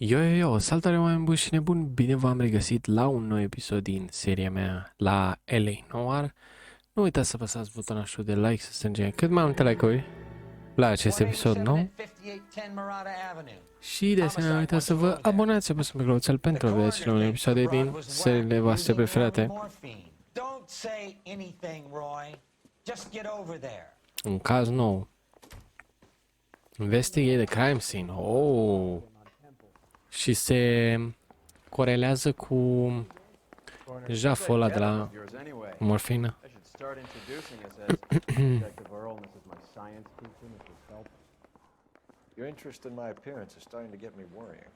Yo, salutare oameni buni și nebuni, bine v-am regăsit la un nou episod din seria mea la L.A Noire. Nu uitați să apăsați butonul de like, să strângem cât mai multe like-uri la acest episod nou. Și de asemenea nu uitați să vă abonați apăsând pe clopoțel pentru a vedea cele mai episoade din seriile voastre preferate. Un caz nou. Investigate the crime scene. Oh! Și se corelează cu jaful ăla de la morfină. Your interest in my appearance is starting to get me worrying.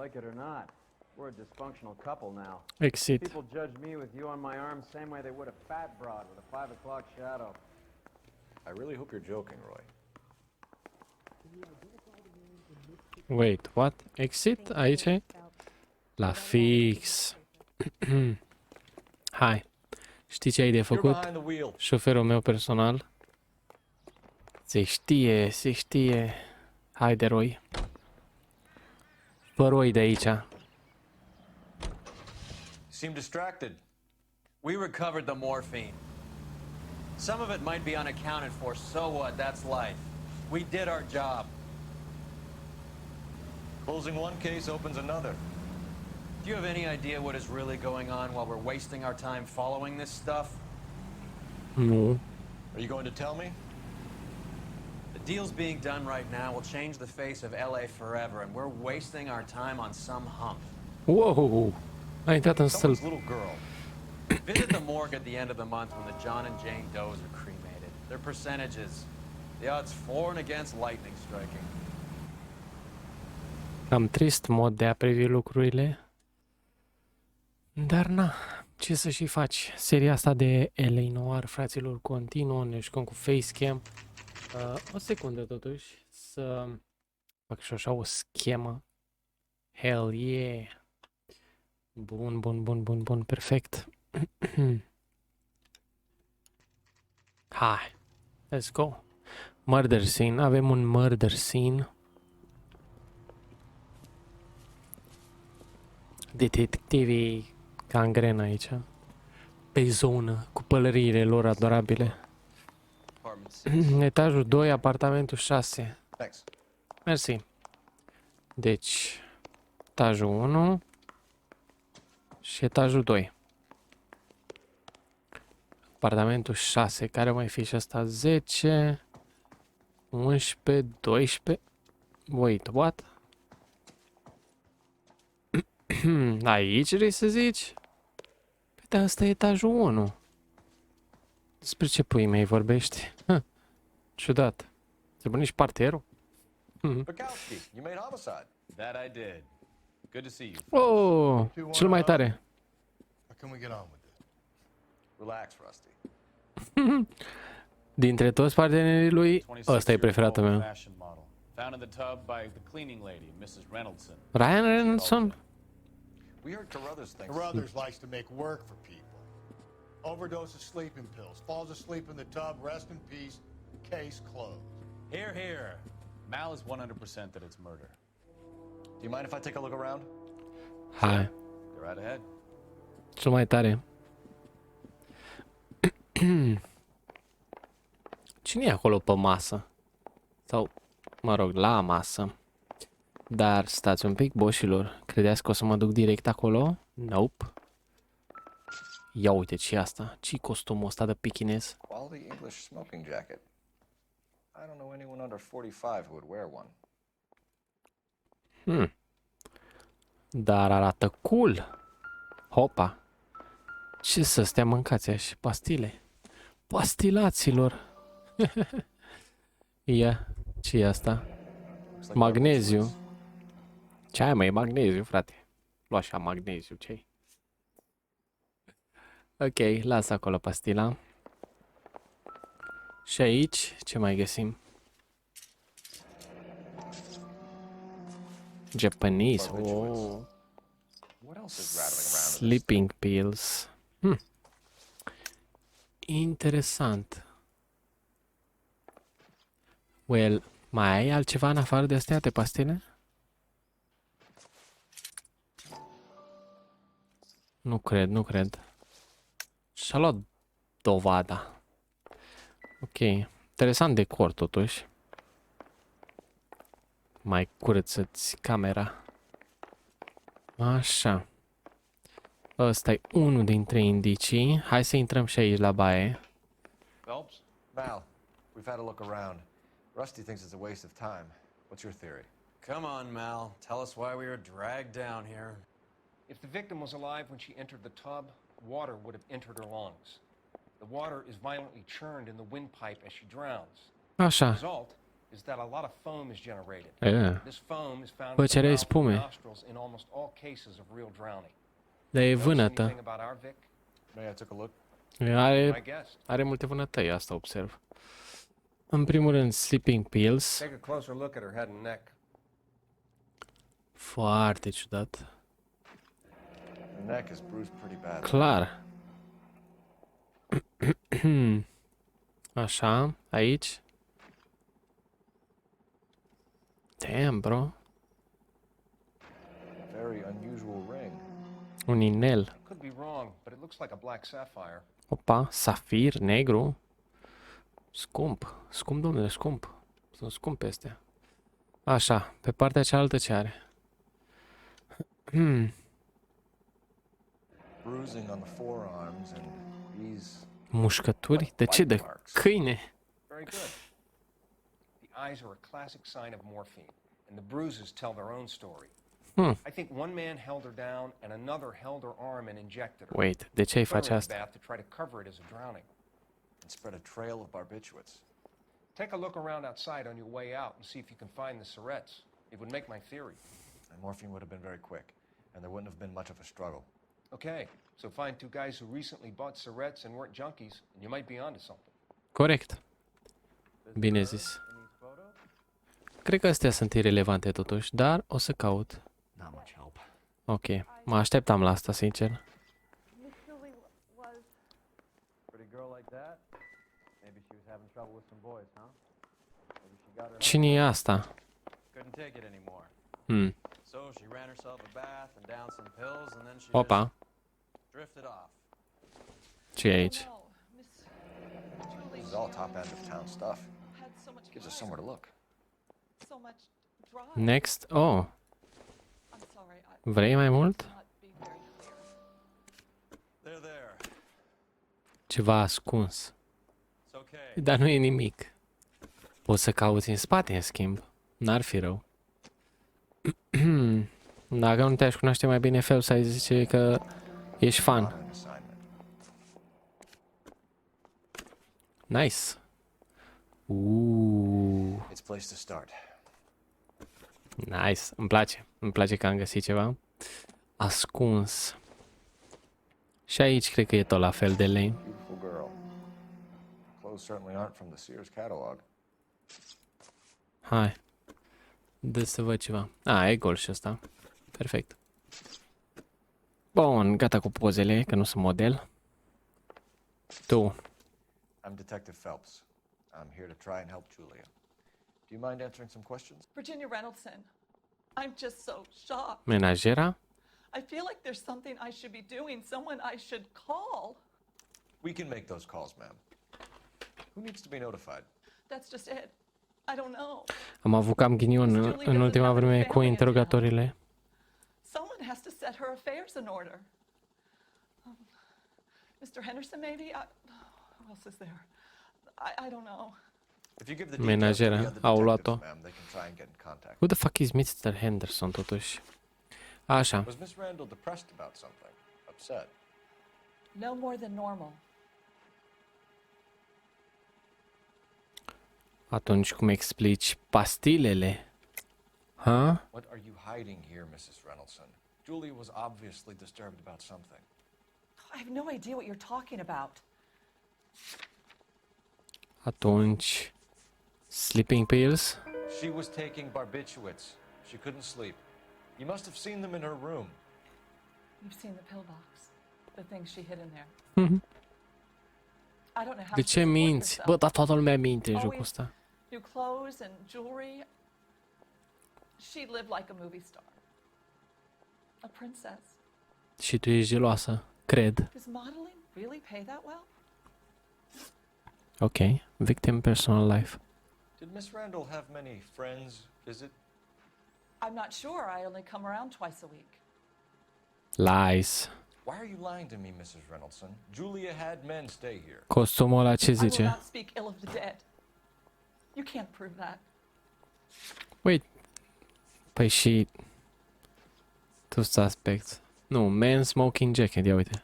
Like it or not, we're a dysfunctional couple now. Exit. People judge me with you on my arm same way they would a fat broad with a 5 o'clock shadow. I really hope you're joking, Roy. Wait, what? Exit? Aici e? La fix. Hai. Știi ce ai de făcut? Șoferul meu personal. Se știe. Haide, Roy. Fă Roy de aici. Seem distracted. We recovered the morphine. Some of it might be unaccounted for, so what? That's life. We did our job. Closing one case opens another. Do you have any idea what is really going on while we're wasting our time following this stuff? Nu. Are you going to tell me? The deals being done right now will change the face of L.A. forever, and we're wasting our time on some hump. Wow! A intrat în stâlp. Someone's little girl. Visit the morgue at the end of the month when the John and Jane Does are cremated. Their percentages. The odds for and against lightning striking. Cam trist mod de a privi lucrurile. Dar na, ce să și faci? Seria asta de L.A Noire, fraților, continuă, ne jucăm cu facecam. O secundă totuși, să fac și așa o schemă. Hell yeah! Bun, perfect. Hai, let's go. Murder scene, avem un murder scene. Detectivii gangrenă aici. Pe zonă, cu pălăriile lor adorabile. Etajul 2, apartamentul 6. Thanks. Mersi. Deci, etajul 1 și etajul 2. Apartamentul 6, care mai fi și asta? 10, 11, 12. Wait, what? Aici vrei să zici? Păi da, ăsta e etajul 1. Despre ce pui mei vorbești? Ciudat. Trebuie nici parterul? Bukowski, you made homicide. That I did. Good to see you. Oh, cel mai tare. How can we get on with it? Relax, Rusty. Dintre toți partenerii lui, ăsta e preferatul meu. Found in the tub by the cleaning lady, Mrs. Reynoldson. Ryan Reynolds? We heard Carruthers thinks. Carruthers likes to make work for people. Overdose of sleeping pills. Falls asleep in the tub. Rest in peace. Case closed. Here, here. Mal is 100% that it's murder. Do you mind if I take a look around? Hai, Go right ahead. cel mai tare. Cine e acolo pe masă? Sau, mă rog, la masă. Dar stați un pic, boșilor. Credeți că o să mă duc direct acolo? Nope. Ia uite ce e asta. Ce-i costumul ăsta de pichinez? Quality English smoking jacket. I don't know anyone under 45 who would wear one. Dar arată cool. Hopa. Ce să stea mâncați așa? Pastile. Pastilaților. Ia. Ce e asta? Magneziu. Ce ai, mă, e magneziu, frate. Lua așa magneziu, ce-i? Ok, lasă acolo pastila. Și aici, ce mai găsim? Japanese, oh. What else is rattling around? Sleeping pills. Interesant. Well, mai ai altceva în afară de astea, de pastile? Nu cred, nu cred. Și-a luat dovada. Ok. Interesant decor, totuși. Mai curăță-ți camera. Așa. Ăsta e unul dintre indicii. Hai să intrăm și aici la baie. Phelps? Mal, we've had a look around. Rusty thinks it's a waste of time. What's your theory? Come on, Mal. Tell us why we were dragged down here. If the victim was alive when she entered the tub, water would have entered her lungs. The water is violently churned in the windpipe as she drowns. The Așa. result is that a lot of foam is generated. This foam is found in the Păcerea mouth and spume. nostrils in almost all cases of real drowning. Dar e Notice anything vânătă. about our Vic? May I took a look? I Are, guessed. are multe vânătăi, asta observ. În primul rând, sleeping pills. Take a closer look at her head and neck. Foarte ciudat. Her neck is bruised pretty bad. Clar. Așa, aici. Damn, bro. Very unusual ring. Un inel. I could be wrong, but it looks like a black sapphire. Opa, safir, negru. Scump. Scump, domnule, scump. Sunt scumpe astea. Așa, pe partea cealaltă ce are? Bruising on the forearms and these Mușcături? De ce? De câine? Very good. The eyes are a classic sign of morphine, and the bruises tell their own story. I think one man held her down and another held her arm and injected her. Wait, de ce ai Put her face in the asta? bath to try to cover it as a drowning. and spread a trail of barbiturates. Take a look around outside on your way out and see if you can find the syrettes. It would make my theory. And morphine would have been very quick, and there wouldn't have been much of a struggle. Okay, so find two guys who recently bought syrettes and weren't junkies, and you might be onto something. Corect. Bine zis. Cred că astea sunt irelevante totuși, dar o să caut. Not much help. Ok, mă așteptam la asta, sincer. Pretty girl like that? Maybe she was having trouble with some boys, huh? Maybe she got her. Cine e asta? Couldn't take it anymore. So she ran herself a bath and downed some pills, and then she Opa, just drifted off. ce e aici? This is all top end of town stuff. Gives us somewhere to look. So much drive. Next? Oh, I'm sorry, I vrei mai mult? not be very clear. They're there. Ceva ascuns. It's okay. Dar nu e nimic. Poți să cauți în spate, în schimb. N-ar fi rău. Dacă nu te-aș cunoaște mai bine, Phelps, ai zice că ești fan. Not an assignment. Nice. It's place to start. Nice. Îmi place. Îmi place că am găsit ceva ascuns. Și aici cred că e tot la fel de lame. Beautiful girl. Clothes certainly aren't from the Sears catalog. Hai. Dă să văd ceva. A, e gol și ăsta. Perfect. Bun, gata cu pozele, că nu sunt model. Tu. I'm Detective Phelps. I'm here to try and help Julia. Do you mind answering some questions? Virginia Reynoldson, I'm just so shocked. Menajera? I feel like there's something I should be doing, someone I should call. We can make those calls, ma'am. Who needs to be notified? That's just it. I don't know. Am avut cam ghinion în ultima vreme cu interogatorile. Someone has to set her affairs in order. Mr. Henderson, maybe? Who else is there? I don't know. If you give the details to Menajera. the other Au detectives, luat-o. ma'am, they can try and get in contact. Who the fuck is Mr. Henderson, totuși? Așa. Was Miss Randall depressed about something? Upset? No more than normal. Atunci cum explici pastilele? Ha? What are you hiding here, Mrs. Reynoldson? Julia was obviously disturbed about something. I have no idea what you're talking about. Atunci... Sleeping pills? She was taking barbiturates. She couldn't sleep. You must have seen them in her room. You've seen the pill box, the things she hid in there. I don't know how De she ce supported minți? herself. Bă, dar toată lumea minte în jocul Always ăsta. new clothes and jewelry. She lived like a movie star. A princess. Și tu ești geloasă, cred. Does modeling really pay that well? Ok. Victim personal life. Did Miss Randall have many friends visit? I'm not sure. I only come around twice a week. Lies. Why are you lying to me, Mrs. Reynoldsson? Julia had men stay here. Costumul ăla ce I will zice? not speak ill of the dead. You can't prove that. Wait. Păi și... Tu suspects. Nu, man smoking jacket, ia uite.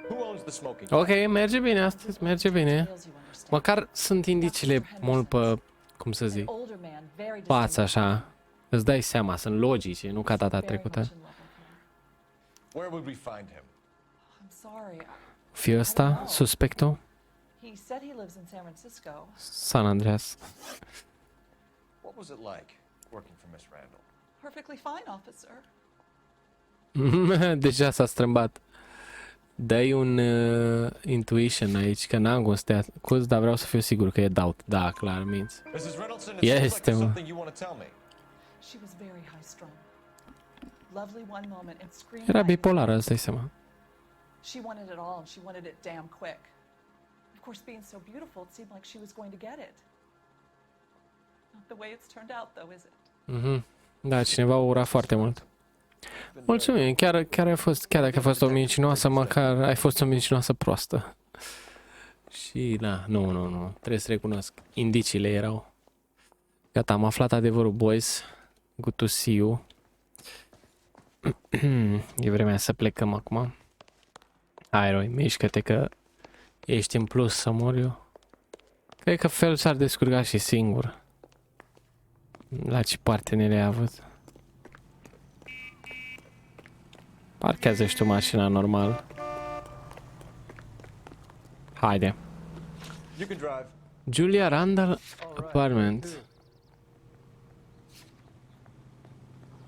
Who owns the smoking? Ok, merge bine astăzi, merge bine. Details you understand. Măcar sunt indiciile mult pe, cum să zic, An older man, very față distinguished, așa. Îți dai seama, sunt logice, nu ca data very trecută. much in love with her. Where would we find him? I'm sorry. Fie ăsta, suspectul? He said he lives in San Francisco. San Andreas. What was it like working for Miss Randall? Perfectly fine, officer. Deja s-a strâmbat. Dai un intuition aici, că n-am cum să te acuz, dar vreau să fiu sigur că e doubt. Da, clar, minți. Mrs. Reynoldsson, it Yes, seems like there's Tim. something you want to tell me. She was very high strung. Lovely one moment and screamed. Era at me. bipolară, îți dai seama. She wanted it all and she wanted it damn quick. Of course, being so beautiful, it seemed like she was going to get it. Not the way it's turned out, though, is it? Mhm. Da, cineva o ura foarte mult. Mulțumim, chiar ai fost, chiar dacă a fost o mincinoasă, măcar ai fost o mincinoasă proastă. Și da, nu, trebuie să recunosc. Indiciile erau. Gata, am aflat adevărul, boys. Good to see you. E vremea să plecăm acum. Hai, Roy, mișcă-te că ești în plus să mor eu. Cred că Phelps s-ar descurca și singur. La ce parteneri ai avut? Parchează și tu mașina normal. Haide. You can drive. Julia Randall Apartment.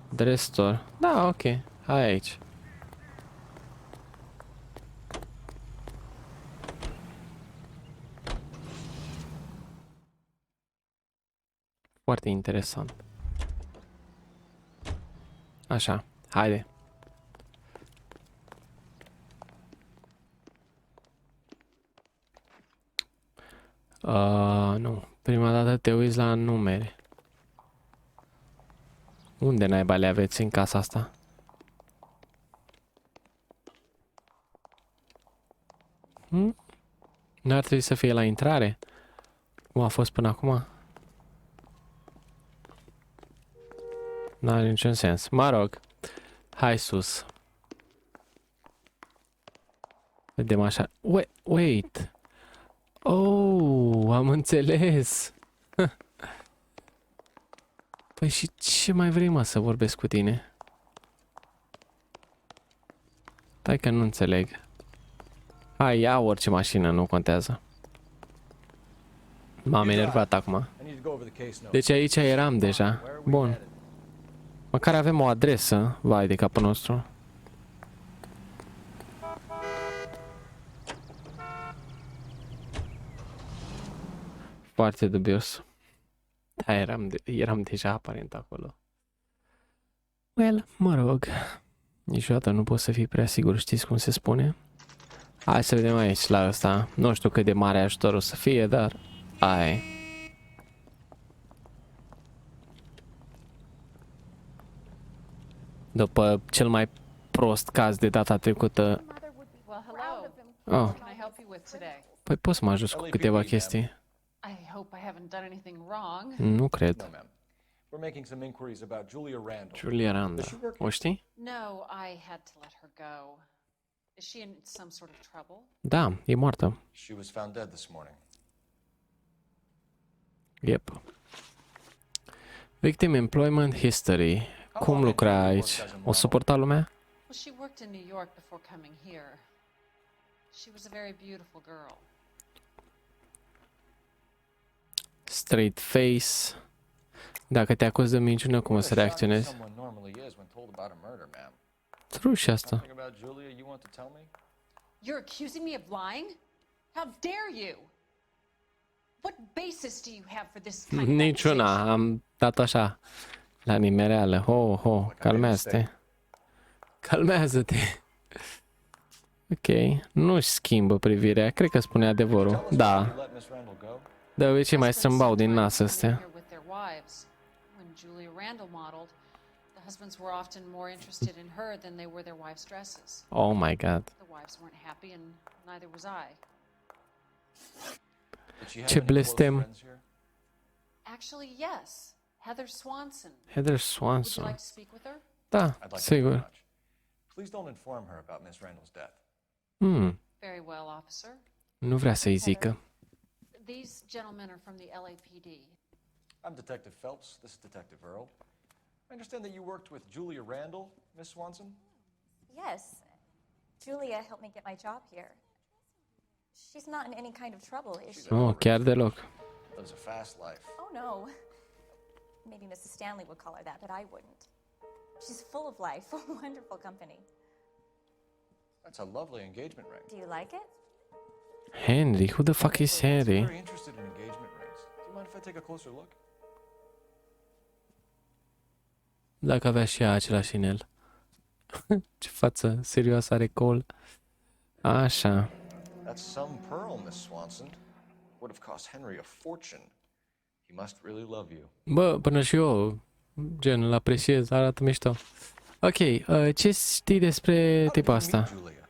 Dress store. Da, ok. Hai aici. Foarte interesant. Așa, haide. Nu. Prima dată te uiți la numere. Unde naiba le aveți în casa asta? Nu ar trebui să fie la intrare? Cum a fost până acum? N-are niciun sens. Mă rog. Hai sus. Vedem așa. Wait. Oh, am înțeles. Păi și ce mai vrei, mă, să vorbesc cu tine? Stai că nu înțeleg. Hai, ia orice mașină, nu contează. M-am enervat acum. I need to go over the case notes. Deci aici eram deja. Bun. Măcar avem o adresă. Vai de capul nostru. Foarte dubios. Da, eram deja aparent acolo. Well, mă rog. Niciodată nu poți să fii prea sigur, știți cum se spune? Hai să vedem aici la ăsta. Nu știu cât de mare ajutor o să fie, dar... Hai. După cel mai prost caz de data trecută... Well, hello. Oh, What can I help you with today? păi pot să mă ajut cu câteva chestii. I hope I haven't done anything wrong. Nu No, cred. ma'am. We're making some inquiries about Julia Randall. Julia Randall. O știi? No, I had to let her go. Is she in some sort of trouble? Da, e moartă. She was found dead this morning. Yep. Victim Employment History. Cum lucra aici? O suporta lumea? Well, she worked in New York before coming here. She was a very beautiful girl. Straight face. Dacă te acuz de minciună, cum o să reacționezi? Someone normally is when told about a murder, ma'am. True și asta. Something about Julia you want to tell me? You're accusing me of lying? How dare you? What basis do you have for this kind of Niciuna. accusation? Am dat așa. La nimereală. Ho, calmează-te. Calmează-te. Ok, nu-și schimbă privirea, cred că spune adevărul. Da, You let Miss Randall go? de obicei mai Husbands strâmbau din nas sometimes come in astea. here with their wives. When Julia Randall modeled, the husbands were often more interested in her than they were their wives' dresses. Oh my god. The wives weren't happy, and neither was I. Did she have Ce any close blestem. friends here? Actually, yes. Heather Swanson. Heather Would you Swanson. like to speak with her? Da, I'd like to very sigur. much. Please don't inform her about Miss Randall's death. Very well, officer. Nu vrea să-i zică. These gentlemen are from the LAPD. I'm Detective Phelps. This is Detective Earl. I understand that you worked with Julia Randall, Miss Swanson? Yes. Julia helped me get my job here. She's not in any kind of trouble, is she? Nu, chiar deloc. Lives a fast life. Oh, no. Maybe Mrs. Stanley would call her that, but I wouldn't. She's full of life, a wonderful company. That's a lovely engagement ring. Do you like it? Henry, who the fuck is I'm Henry? very interested in engagement rings. Do you mind if I take a closer look? Dacă avea și ea același inel. Ce față serioasă are Cole. Așa. That's some pearl, Miss Swanson. Would have cost Henry a fortune. He must really love you. Bă, până și eu, gen, îl apreciez, arată mișto. Ok, ce știi despre How did tipa you asta? meet Julia?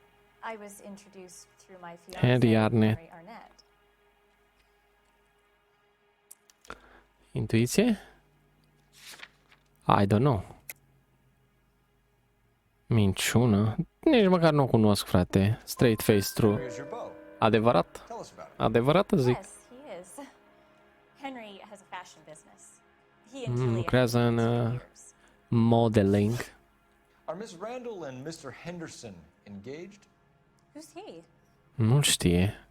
I was introduced through my fiancé, Henry Arnett. Henry Arnett. Intuiție? I don't know. Minciună? Nici măcar nu o cunosc, frate. Straight face true. Here's your bow. Adevărat? Tell us about it. Adevărat zic. Yes, he is. Henry has a fashion business. He and Julia lucrează have în been together for years. modeling. Are Miss Randall and Mr. Henderson engaged? Who's he? Nu știe.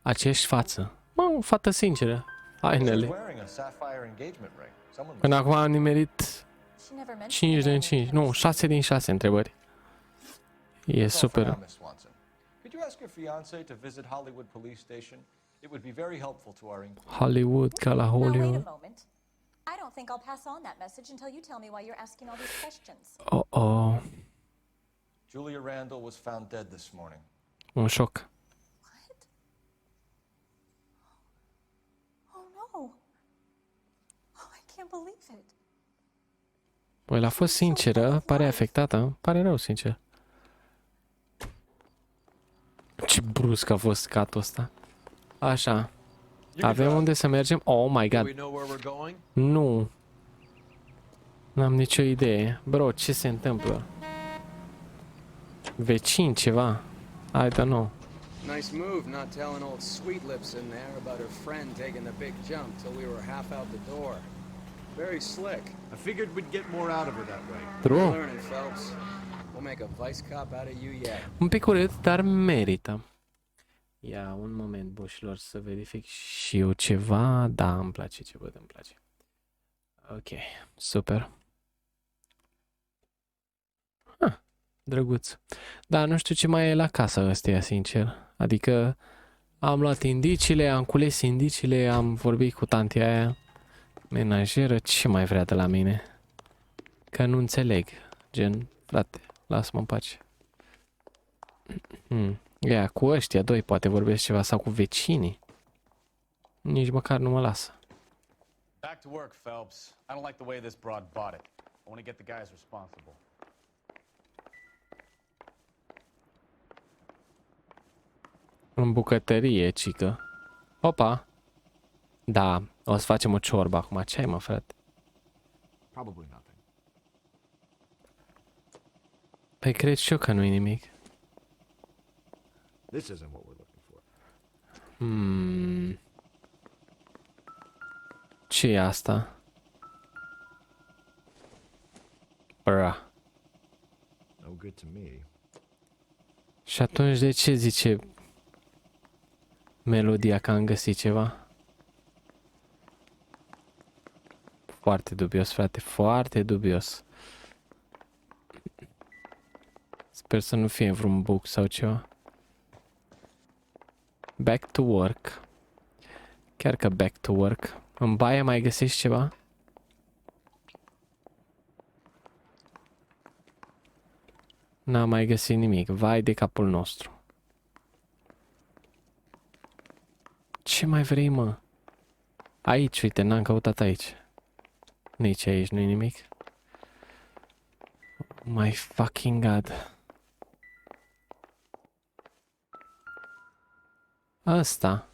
Aceeași față. Mă, o fată sinceră. She's Hainele. wearing a sapphire engagement ring. Someone Până must acum am nimerit She never mentioned 5 the din name 5. Nu, Henderson. 6 din 6 întrebări. E That's all for now, super. Miss Swanson. Could you ask your fiancé to visit Hollywood Police Station? It would be very helpful to our inquiry. Hollywood, ca la Now, wait a Hollywood. moment. I don't think I'll pass on that message until you tell me why you're asking all these questions. Oh, oh. Julia Randall was found dead this morning. Un șoc. What? Oh, no. Oh, I can't believe it. Păi, l-a fost sinceră, pare afectată. Pare rău, sincer. Ce brusc a fost catul ăsta. Așa. Avem unde să mergem? Oh my Do we god. know where we're going? Nu. N-am nicio idee. Bro, ce se întâmplă? Vecin ceva. I don't know. Nice move not telling old Sweet Lips in there about her friend taking the big jump till we were half out the door. Very slick. I figured we'd get more out of her that way. True. Learning, Phelps. We'll make a vice cop out of you yet. Un pic urât, dar merită. Ia un moment, boșilor, să verific și eu ceva. Da, îmi place ce văd, îmi place. Ok, super. Drăguț. Da, nu știu ce mai e la casa ăsteia, sincer. Adică am luat indiciile, am cules indiciile, am vorbit cu tantia aia, menajeră, ce mai vrea de la mine? Că nu înțeleg. Gen, frate, lasă-mă în pace. Ia, cu ăștia doi poate vorbesc ceva sau cu vecinii. Nici măcar nu mă lasă. Back to work, Phelps. I don't like the way this broad bought it. I want to get the guys responsible. În bucătărie, cică. Opa! Da, o să facem o ciorbă acum. Ce ai, mă, frate? Probably nothing. Păi cred și eu că nu-i nimic. This isn't what we're looking for. Ce e asta? Bra. No good to me. Și atunci de ce zice melodia că am găsit ceva? Foarte dubios, frate, foarte dubios. Sper să nu fie vreun bug sau ceva. Back to work. Chiar că back to work. În baie mai găsești ceva? N-am mai găsit nimic. Vai de capul nostru. Ce mai vrei, mă? Aici, uite, n-am căutat aici. Nici aici nu-i nimic. My fucking god. Asta.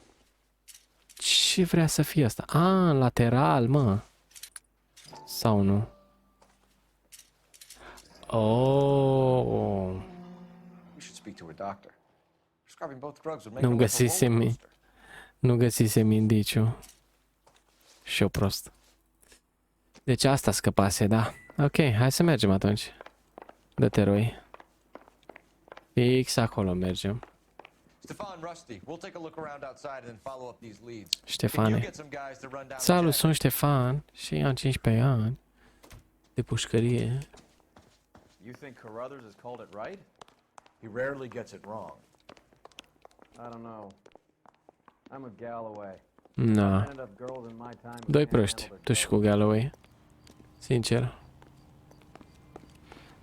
Ce vrea să fie asta? Ah, lateral, mă. Sau nu? Oh. You should speak to a doctor. Prescribing both drugs would make Nu it like a roller găsisem, coaster. nu găsisem indiciu. Și-o prost. Deci asta scăpase, da. Ok, hai să mergem atunci. Dă-te, Roy. Fix acolo mergem. Stefan, Rusty, we'll take a look around outside and then follow up these leads. Can you Ștefane. get some guys to run down the Salut, check? sunt Ștefan și am 15 ani. De pușcărie. You think Carruthers has called it right? He rarely gets it wrong. I don't know. I'm a Galloway. Na. Ended up girls in my time who Doi can't proști. handle Tu their și cu Galloway. Sincer.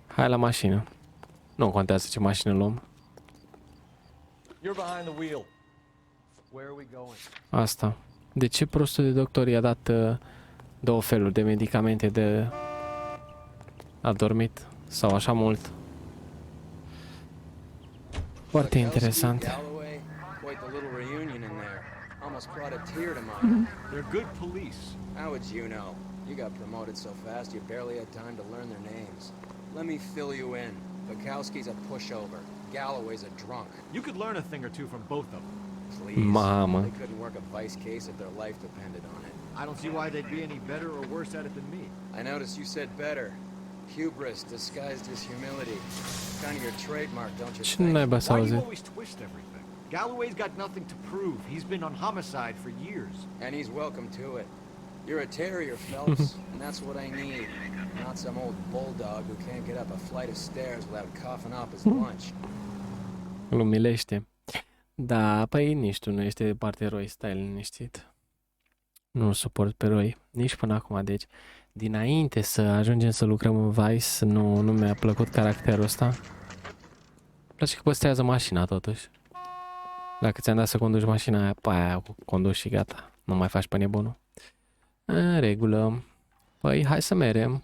Hai la mașină. Nu contează ce mașină luăm. You're behind the wheel. Where are we going? Asta. De ce prostul de doctor i-a dat două feluri de medicamente de adormit? Sau așa mult? Foarte interesant. Galloway, quite the little reunion in there. Almost brought a tear to mine. They're good police. How would you know? You got promoted so fast you barely had time to learn their names. Let me fill you in. Bukowski's a pushover. Galloway's a drunk. You could learn a thing or two from both of them. Please. Mama. They couldn't work a vice case if their life depended on it. I don't see why they'd be any better or worse at it than me. I noticed you said better. Hubris disguised as humility. Kind of your trademark, don't you Ce think? naiba să Why do you auzi? always twist everything? Galloway's got nothing to prove. He's been on homicide for years. And he's welcome to it. You're a terrier, Phelps, and that's what I need. Not some old bulldog who can't get up a flight of stairs without coughing up his lunch. Îl umilește. Da, păi nici tu nu ești de parte Roy, stai liniștit. Nu suport pe Roy, nici până acum, deci dinainte să ajungem să lucrăm în Vice, nu mi-a plăcut caracterul ăsta. Îmi place că păstrează mașina totuși. Dacă ți-am dat să conduci mașina aia, pe aia conduci și gata. Nu mai faci pe nebunul. În regulă. Păi, hai să merem.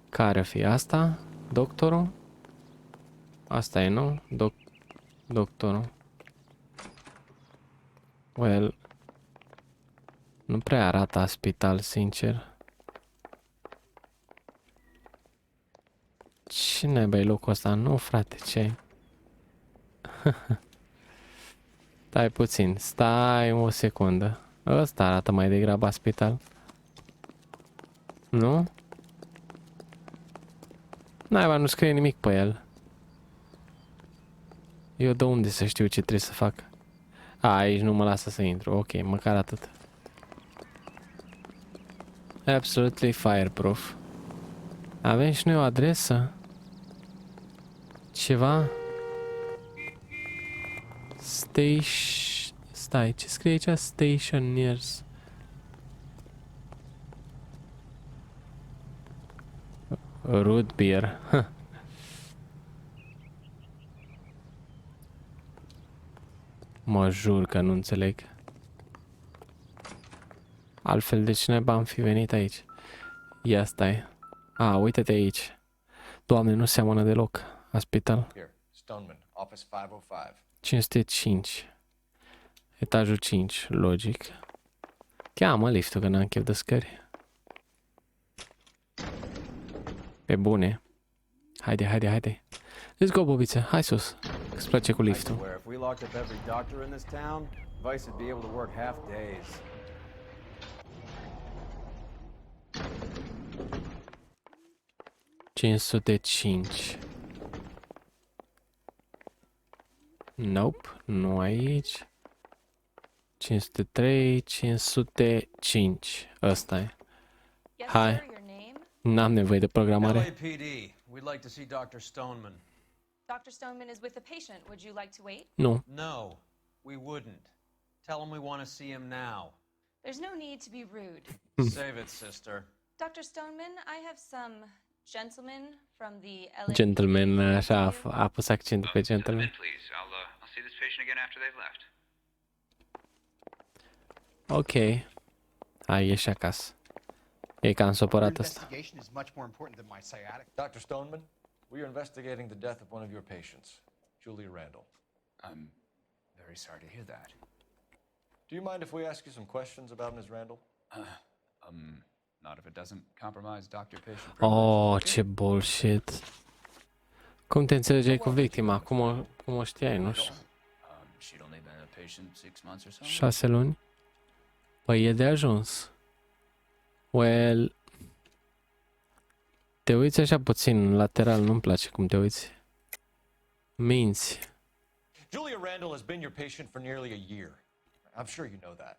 Care o fi asta? Doctorul? Asta e, nu? Doctorul. Well, nu prea arată spital, sincer. Ce naiba e locul ăsta? Nu, frate, ce Stai puțin, stai o secundă. Ăsta arată mai degrabă a spital. Nu? Naiba, nu scrie nimic pe el. Eu de unde să știu ce trebuie să fac? A, aici nu mă lasă să intru. Ok, măcar atât. Absolutely fireproof. Avem și noi o adresă? Ceva? Stai, ce scrie aici? Stationers. Root beer. Mă jur că nu înțeleg. Altfel, de ce naiba am fi venit aici? Ia stai. A, uite-te aici. Doamne, nu seamănă deloc. Spital. Here, Stoneman, office 505. 505. Etajul 5, logic. Cheamă liftul, că n-am chef de scări. Pe bune. Haide. Let's go, bobițe. Hai sus. Îți place cu I liftul. swear, if we locked up every doctor in this town, Vice would be able to work half days. ...505. Nope, nu aici. 503, 505. Ăsta e. Yes, Hi. sir, your name? N-am nevoie de programare. LAPD, we'd like to see Dr. Stoneman. Dr. Stoneman is with a patient. Would you like to wait? Nu. No, we wouldn't. Tell him we want to see him now. There's no need to be rude. Save it, sister. Dr. Stoneman, I have some gentleman from the L.A. Gentleman, așa, a pus accentul pe gentleman. Please, I'll see this patient again after they've left. Ok. Hai, ieși acasă. E cam supărat ăsta. Investigation is much more important than my sciatic. Dr. Stoneman, we are investigating the death of one of your patients, Julia Randall. I'm very sorry to hear that. Do you mind if we ask you some questions about Ms. Randall? Not if it doesn't compromise doctor-patient Oh, ce bullshit. Cum te înțelegeai cu victima? Cum o știai, nu știu? She'd only been a patient 6 months or so. 6 luni? Păi e de ajuns. Well... Te uiți așa puțin lateral, nu-mi place cum te uiți. Minți. Julia Randall has been your patient for nearly a year. I'm sure you know that.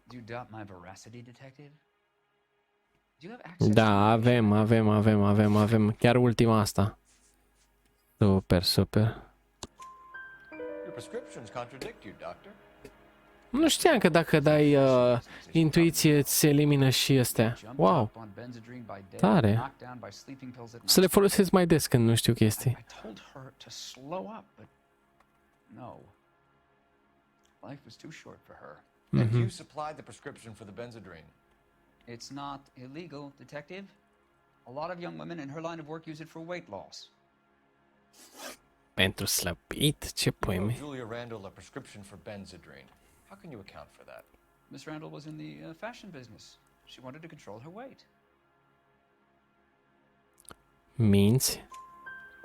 Do you doubt my veracity, detective? Do you have access Da, avem. Chiar ultima asta. Super, super. Your prescriptions contradict you, doctor. Nu știam că dacă dai intuiție, îți elimină și astea. Wow, tare. Să le folosesc mai des când nu știu chestii. I told her to slow up, but no. Life was too short for her. And you supplied the prescription for the Benzedrine. It's not illegal, detective. A lot of young women in her line of work use it for weight loss. Pentru slăbit? Ce pui You mi? gave Julia Randall a prescription for Benzedrine. How can you account for that? Miss Randall was in the fashion business. She wanted to control her weight. Minți?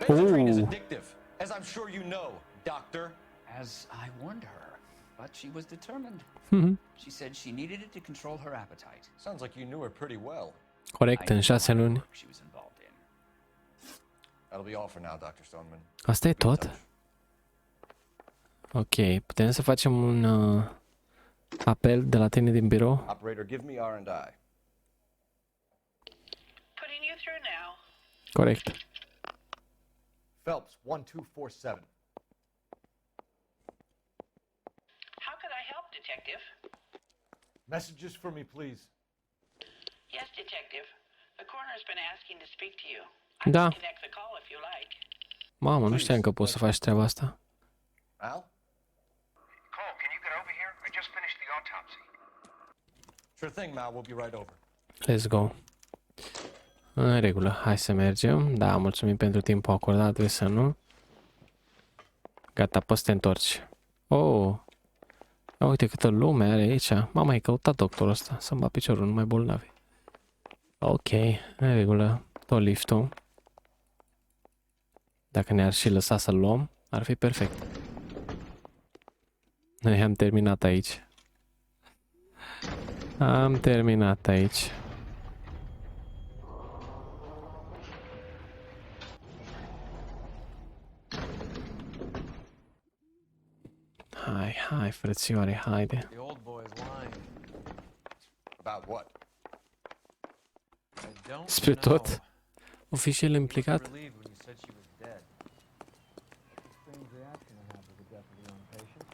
Benzedrine is addictive, as I'm sure you know, doctor. As I warned her, but she was determined. She said she needed it to control her appetite. Sounds like you knew her pretty well. Corect, în 6 luni. She was involved in. That'll be all for now, Dr. Stoneman. Asta e tot? Ok, putem să facem un apel de la tine din birou? Operator, give me R&I. Putting you through now. Corect. Phelps, 1247. How could I help, Detective? Messages for me, please. Yes, Detective. The coroner's been asking to speak to you. Da. I can connect the call if you like. Mamă, nu știam că poți să faci treaba asta. Al? Cole, can you get over here? I just finished the autopsy. Sure thing, Mal. We'll be right over. Let's go. În regulă, hai să mergem. Da, mulțumim pentru timpul acordat, vrei să nu? Gata, poți să te întorci. Oh! Uite câtă lume are aici. Mama, ai căutat doctorul ăsta. Să-mi bat piciorul, numai bolnavi. Ok, în regulă. Tot liftul. Dacă ne-ar și lăsa să-l luăm, ar fi perfect. Noi am terminat aici. Am terminat aici. Hai, frățioare, haide. The old boy's lying. About what? I don't Spre know. tot? O fi și el implicat? Relieved when you said she was dead. Strange reaction I have to the death of a young patient.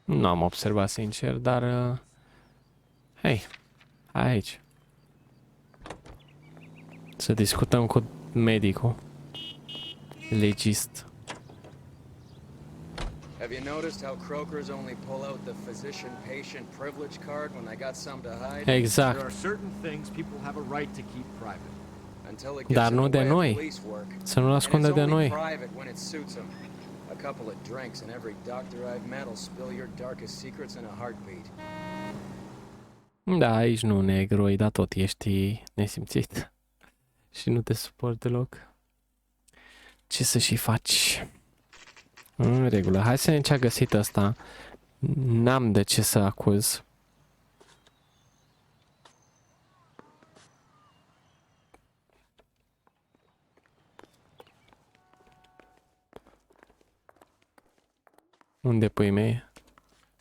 Nu am observat sincer, dar... Hei, hai aici. Să discutăm cu medicul. Legist. Have you noticed how Croakers only pull out the physician-patient privilege card when they got something to hide? Exact. There are certain things people have a right to keep private. Until it gets Dar in nu the de way of noi. police work. Să nu-l And ascundă it's de only noi. private when it suits them. A couple of drinks and every doctor I've met will spill your darkest secrets in a heartbeat. Da, aici nu, negroi, dar tot ești nesimțit. Și nu te suport deloc. Ce să și faci? În regulă. Hai să vedem ce a găsit ăsta. N-am de ce să acuz. Unde pui mei?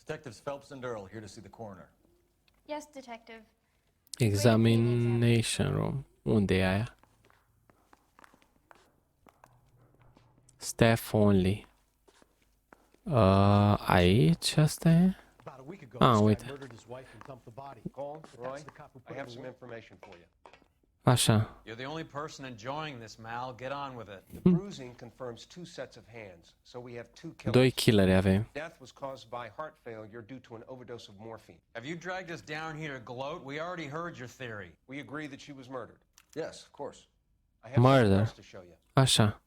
Detectives Phelps and Earl here to see the coroner. Yes, Detective. Examination room. Unde e aia? Staff only. Aici asta e? About a week ago, Ah, this guy uite. murdered his wife and dumped the body. Cole, Roy, That's the cop who put I have him some away. information for you. Așa. You're the only person enjoying this, Mal. Get on with it. The bruising confirms 2 sets of hands, so we have 2 killers. 2 killeri avem. Death was caused by heart failure due to an overdose of morphine. Have you dragged us down here to gloat? We already heard your theory. We agree that she was murdered. Yes, of course. I have something Murder. else to show you. Așa.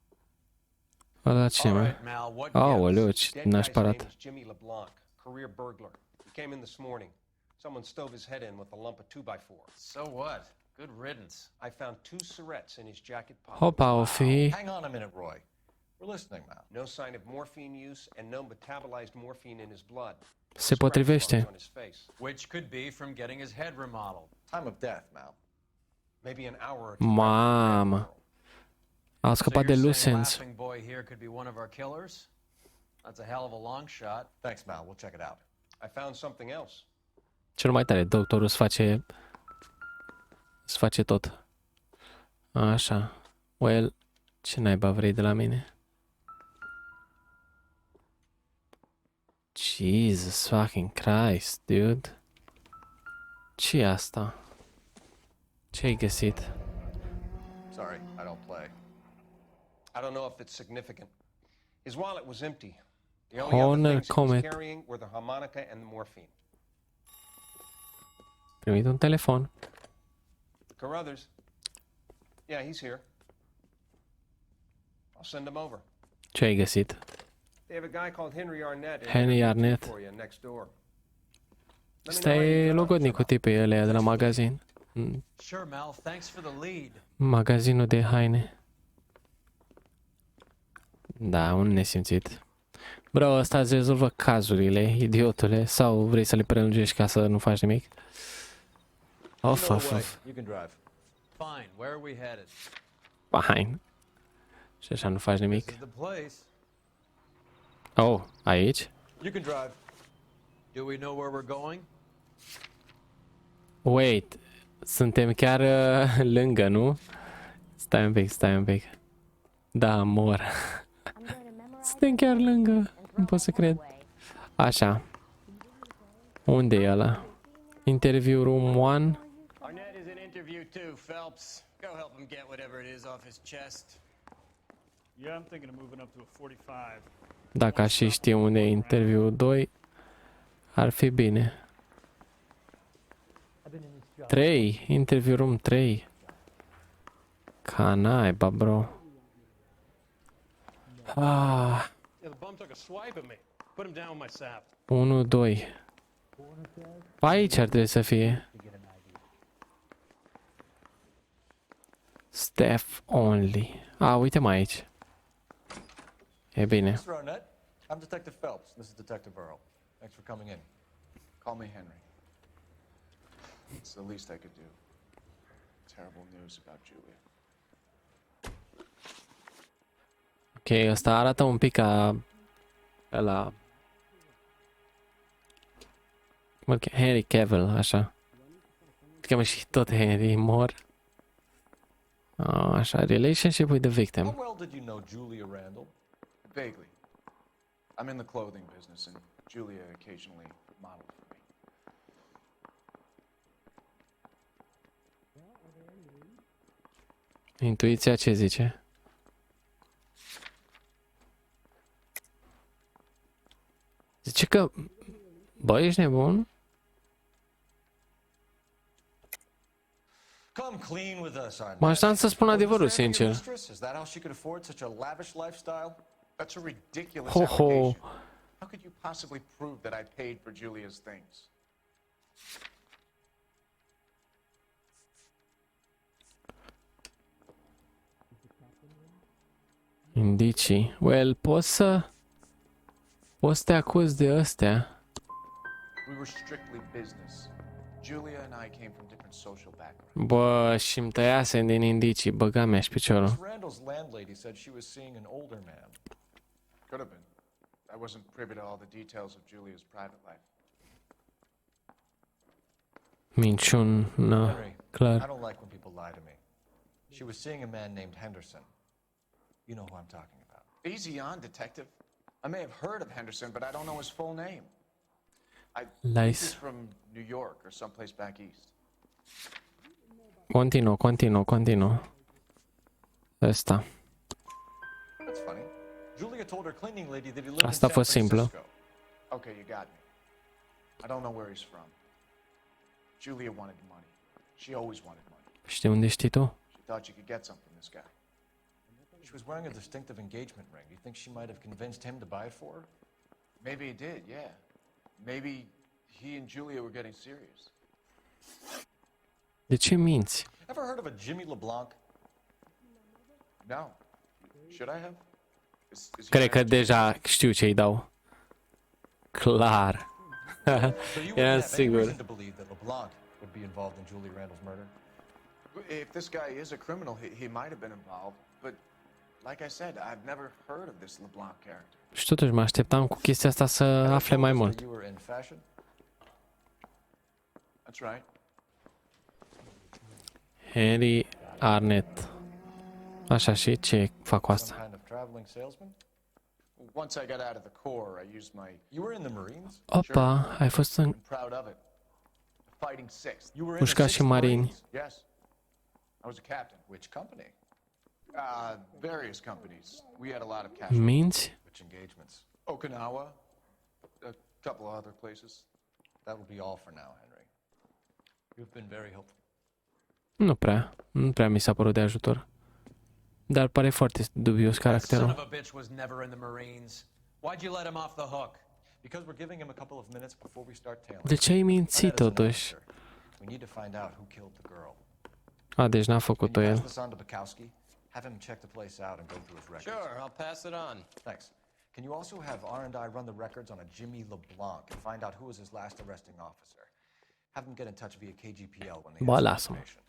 Ăla ce, All mă? right, Mal, what Aoleu, gives? ce Dead guy's name nașparat. is Jimmy LeBlanc, career burglar. He came in this morning. Someone stove his head in with a lump of 2x4. So what? Good riddance. I found 2 syrettes in his jacket pocket. Hopa, o fi... Hang on a minute, Roy. We're listening now. No sign of morphine use and no metabolized morphine in his blood. Se potrivește. Scratch marks on his face. Which could be from getting his head remodeled. Time of death, Mal. Maybe an hour or 2. Mamă. Au scăpat de so you're loose saying ends. Laughing Boy here could be one of our killers? That's a hell of a long shot. Thanks, Mal. We'll check it out. I found something else. Cel mai tare, doctorul îți face... Îți face tot. Așa. Well, ce naiba vrei de la mine? Jesus fucking Christ, dude. Ce-i asta? Ce-ai găsit? Sorry, I don't play. I don't know if it's significant. His wallet was empty. The only Honor other things he was Comet. carrying were the harmonica and the morphine. Primit un telefon. Carruthers. Yeah, he's here. I'll send him over. Ce ai găsit? They have a guy called Henry Arnett. Henry Arnett. For you next door. Ăsta e logodnicul tipei ălea de la magazin. Sure, Mal. Thanks for the lead. Magazinul de haine. Da, un nesimțit. Bro, ăsta îți rezolvă cazurile, idiotule. Sau vrei să le prelungești ca să nu faci nimic? Of. You can drive. Fine. Where are we headed? Fine. Și așa nu faci nimic. This is the place. Oh, aici? You can drive. Do we know where we're going? Wait. Suntem chiar lângă, nu? Stai un pic. Da, mor. Suntem chiar lângă. Nu pot să cred. Așa. Unde e ăla? Interview room 1. Arnett is in interview too, Phelps. Go help him get whatever it is off his chest. Yeah, I'm thinking of moving up to a 45. Dacă aș ști unde e interview 2, ar fi bine. 3. Interview room 3. Ca naiba, bro. Ah. Yeah, the bum took a swipe at me. Put him down with my sap. 1, 2. Aici ar trebui să fie. Staff only. Uite-mă aici. E bine. Mr. Arnett, I'm Detective Phelps. This is Detective Earl. Thanks for coming in. Call me Henry. It's the least I could do. Terrible news about Julia. Ok, ăsta arată un pic ca ăla... Cum îl cheamă? Henry Cavill, așa. Se cheamă și tot Henry, mor. Așa, relationship with the victim. How well did you know Julia Randall? Vaguely. I'm in the clothing business, and Julia occasionally modeled for me. Intuiția ce zice? Zice că... Bă, ești nebun? Come clean with us, Arnett. Mă așteptam să spun adevărul, Was there for your sincer. mistress? Is that how she could afford such a lavish lifestyle? That's a ridiculous Ho, ho. allegation. How could you possibly prove that I paid for Julia's things? Indicii. Well, poți să te acuzi de astea. We were strictly business. Julia and I came from different social backgrounds. Bă, și-mi tăiase din indicii, băga mea și piciorul. Miss Randall's landlady said she was seeing an older man. Could have been. I wasn't privy to all the details of Julia's private life. Minciună, Henry, I clar. don't like when people lie to me. She was seeing a man named Henderson. You know who I'm talking about. Easy on, detective. I may have heard of Henderson, but I don't know his full name. I think Nice. he's from New York or someplace back east. Continuă. Ăsta. That's funny. Julia told her cleaning lady that he lived in Asta a San fost simplă. Francisco. Okay, you got me. I don't know where he's from. Julia wanted money. She always wanted money. Știi unde știi tu? She thought you could get some from this guy. She was wearing a distinctive engagement ring. Do you think she might have convinced him to buy it for her? Maybe he did, yeah. Maybe he and Julia were getting serious. De ce minți? Ever heard of a Jimmy LeBlanc? No. Should I have? Is Cred că deja știu ce-i dau. Clar. So you wouldn't Eram have any sigur. reason to believe that LeBlanc would be involved in Julie Randall's murder? If this guy is a criminal, he might have been involved. But like I said, I've never heard of this LeBlanc character. Și totuși mă așteptam cu chestia asta să afle mai mult. You were in fashion? That's right. Henry Arnett. Așa, și ce fac cu asta? Some kind of traveling salesman? Once I got out of the Corps, I used my... You were in the Marines? Opa, ai fost în I'm proud of it. Fighting Sixth. You were in pușca the și 6th marini. Marines? Yes. I was a captain. Which company? Various companies. We had a lot of casualties. Minți? Which engagements? Okinawa. A couple of other places. That will be all for now, Henry. You've been very helpful. Nu prea mi s-a părut de ajutor. Dar pare foarte dubios Son of caracterul. a bitch was never in the Marines. Why'd you let him off the hook? Because we're giving him a couple of minutes before we start tailing. De ce ai mințit totuși? We need to find out who killed the girl. A, deci n-a făcut-o Can you pass el. this on to Bukowski? Have him check the place out and go through his records. Sure, I'll pass it on. Thanks. Can you also have R&I run the records on a Jimmy LeBlanc and find out who was his last arresting officer? Have them get in touch via KGPL when they Ba, have some lasă-mă. information.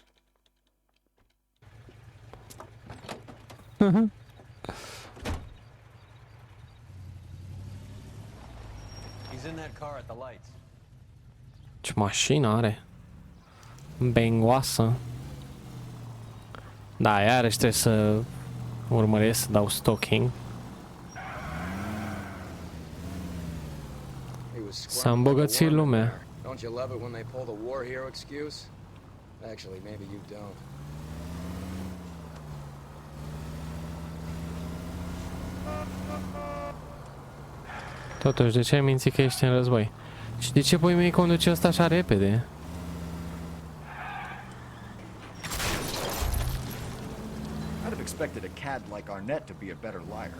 He's in that car at the lights. Ce mașină are? Bengoasă. Da, iarăși trebuie să urmăresc, să dau stalking. S-a îmbogățit lumea. Don't you love it when they pull the war hero excuse? Actually, maybe you don't. Totuși, de ce ai mințit că ești în război? Și de ce pui mei conduce ăsta așa repede? I'd have expected a cad like Arnett to be a better liar.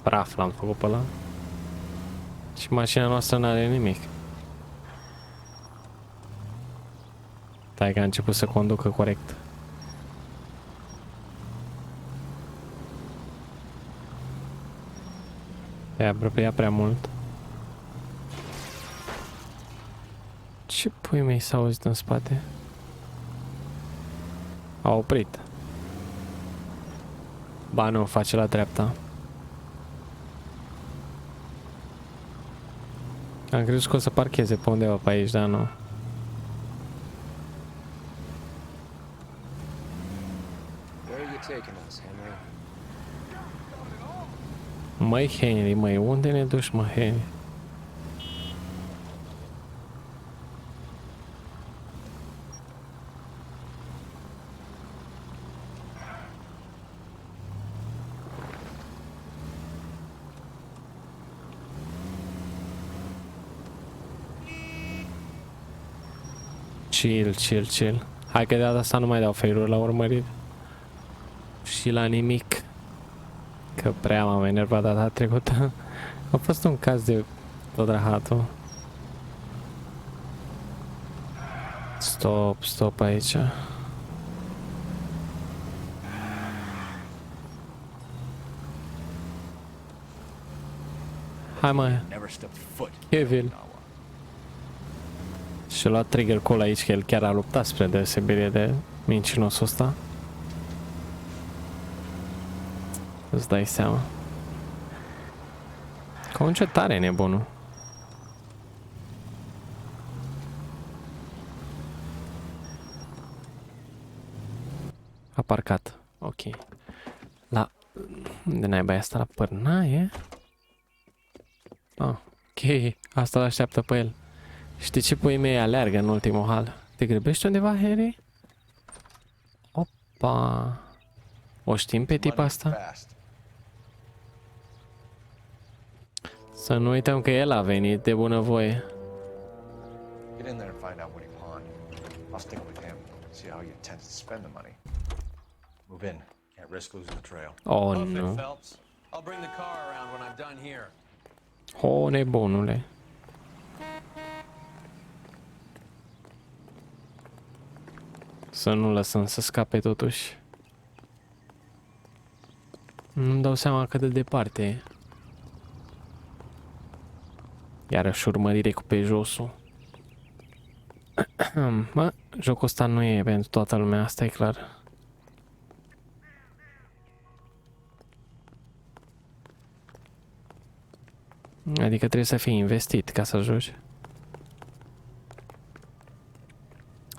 Praf l-am făcut pe ăla. Și mașina noastră n-are nimic. Stai că a început să conducă corect. Se apropia prea mult. Ce pui mei s-a auzit în spate? A oprit. Ba nu, face la dreapta. Am crezut că o să parcheze pe undeva pe aici, dar nu. Where are you taking us, Henry? Măi, Henry, măi, unde ne duci, mă, Henry? Chill, chill, chill. Hai că de data asta nu mai dau failuri la urmărire. Și la nimic. Că prea m-am enervat data trecută. A fost un caz de tot rahatul. Stop, stop aici. Hai mă, Never stepped foot. Kevin. Și-a luat trigger call aici, că el chiar a luptat spre deosebire de mincinosul ăsta. Îți dai seama. Ca un tare nebunul. A parcat. Ok. La... De naiba asta la pârnaie? Ah, ok. asta îl așteaptă pe el. Știi ce pui mei aleargă în ultimul hal? Te grăbești undeva, Harry? Opa! O știm pe tipa asta? Să nu uităm că el a venit de bunăvoie. Get in there and find out what he pawned. I'll stick with him. See how he intends to spend the money. Move in. Can't risk losing the trail. Oh, Perfect, nu. Phelps. I'll bring the car around when I'm done here. Oh, nebunule. Să nu lăsăm să scape totuși. Nu-mi dau seama cât de departe e. Iarăși urmărire cu pe josul. Mă, jocul ăsta nu e pentru toată lumea, asta e clar. Adică trebuie să fii investit ca să joci.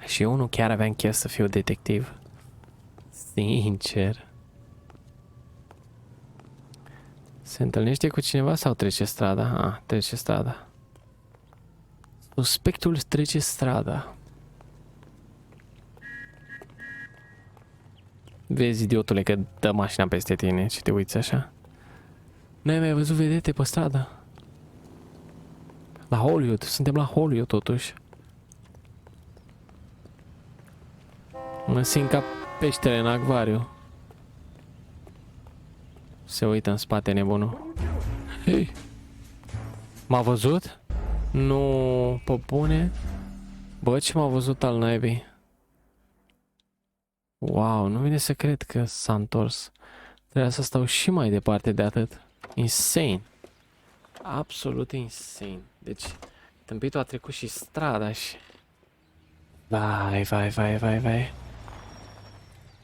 Și eu nu chiar aveam chef să fiu detectiv. Sincer. Se întâlnește cu cineva sau trece strada? Ah, trece strada. Suspectul trece strada. Vezi, idiotule, că dă mașina peste tine și te uiți așa. N-ai mai văzut vedete pe stradă? La Hollywood, suntem la Hollywood totuși. Mă simt ca peștele în acvariu. Se uită în spate nebunul. Hei! M-a văzut? Nu, pe bune? Bă, ce m-a văzut al naibii? Wow, nu vine să cred că s-a întors. Trebuia să stau și mai departe de atât. Insane. Absolut insane. Deci, tâmpitul a trecut și strada și... Vai, vai, vai, vai, vai.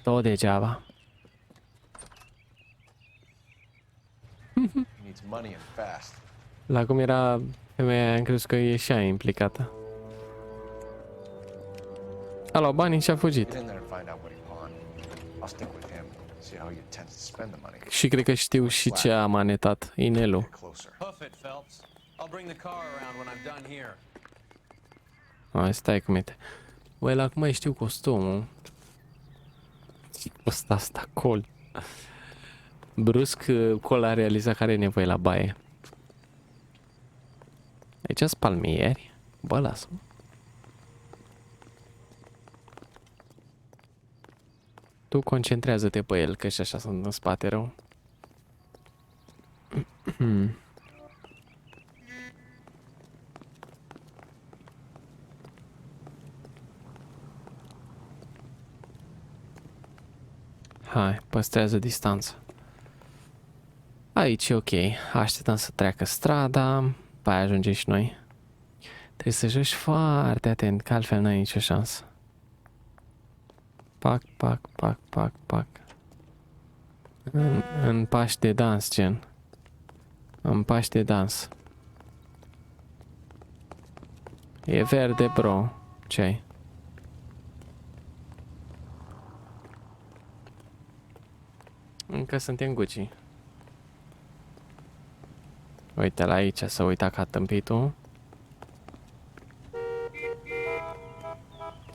Tot degeaba. Needs money and fast. La cum era femeia, am crezut că e și ea implicată. A luat banii și a fugit. Get in there and find out what he pawned. I'll stick with him. See how he intends to spend the money. Și cred că știu și ce a manetat inelul. Perfect, Phelps. I'll bring the car around when I'm done here. Hai, stai cu minte. Băi, la cum mai știu costumul? Asta col. Brusc, col a realizat că are nevoie la baie. Aici sunt palmieri. Bă, lasă-mă. Tu concentrează-te pe el, că și așa sunt în spate rău. Hai, păstrează distanța. Aici e ok. Așteptăm să treacă strada. Pe aia ajungem și noi. Trebuie să joci foarte atent, că altfel n-ai nicio șansă. Pac, pac, pac, pac, pac. În pași de dans, gen. În pași de dans. E verde, bro. Ce-ai? Încă suntem Gucci. Uite la aici, să uita ca tâmpitul.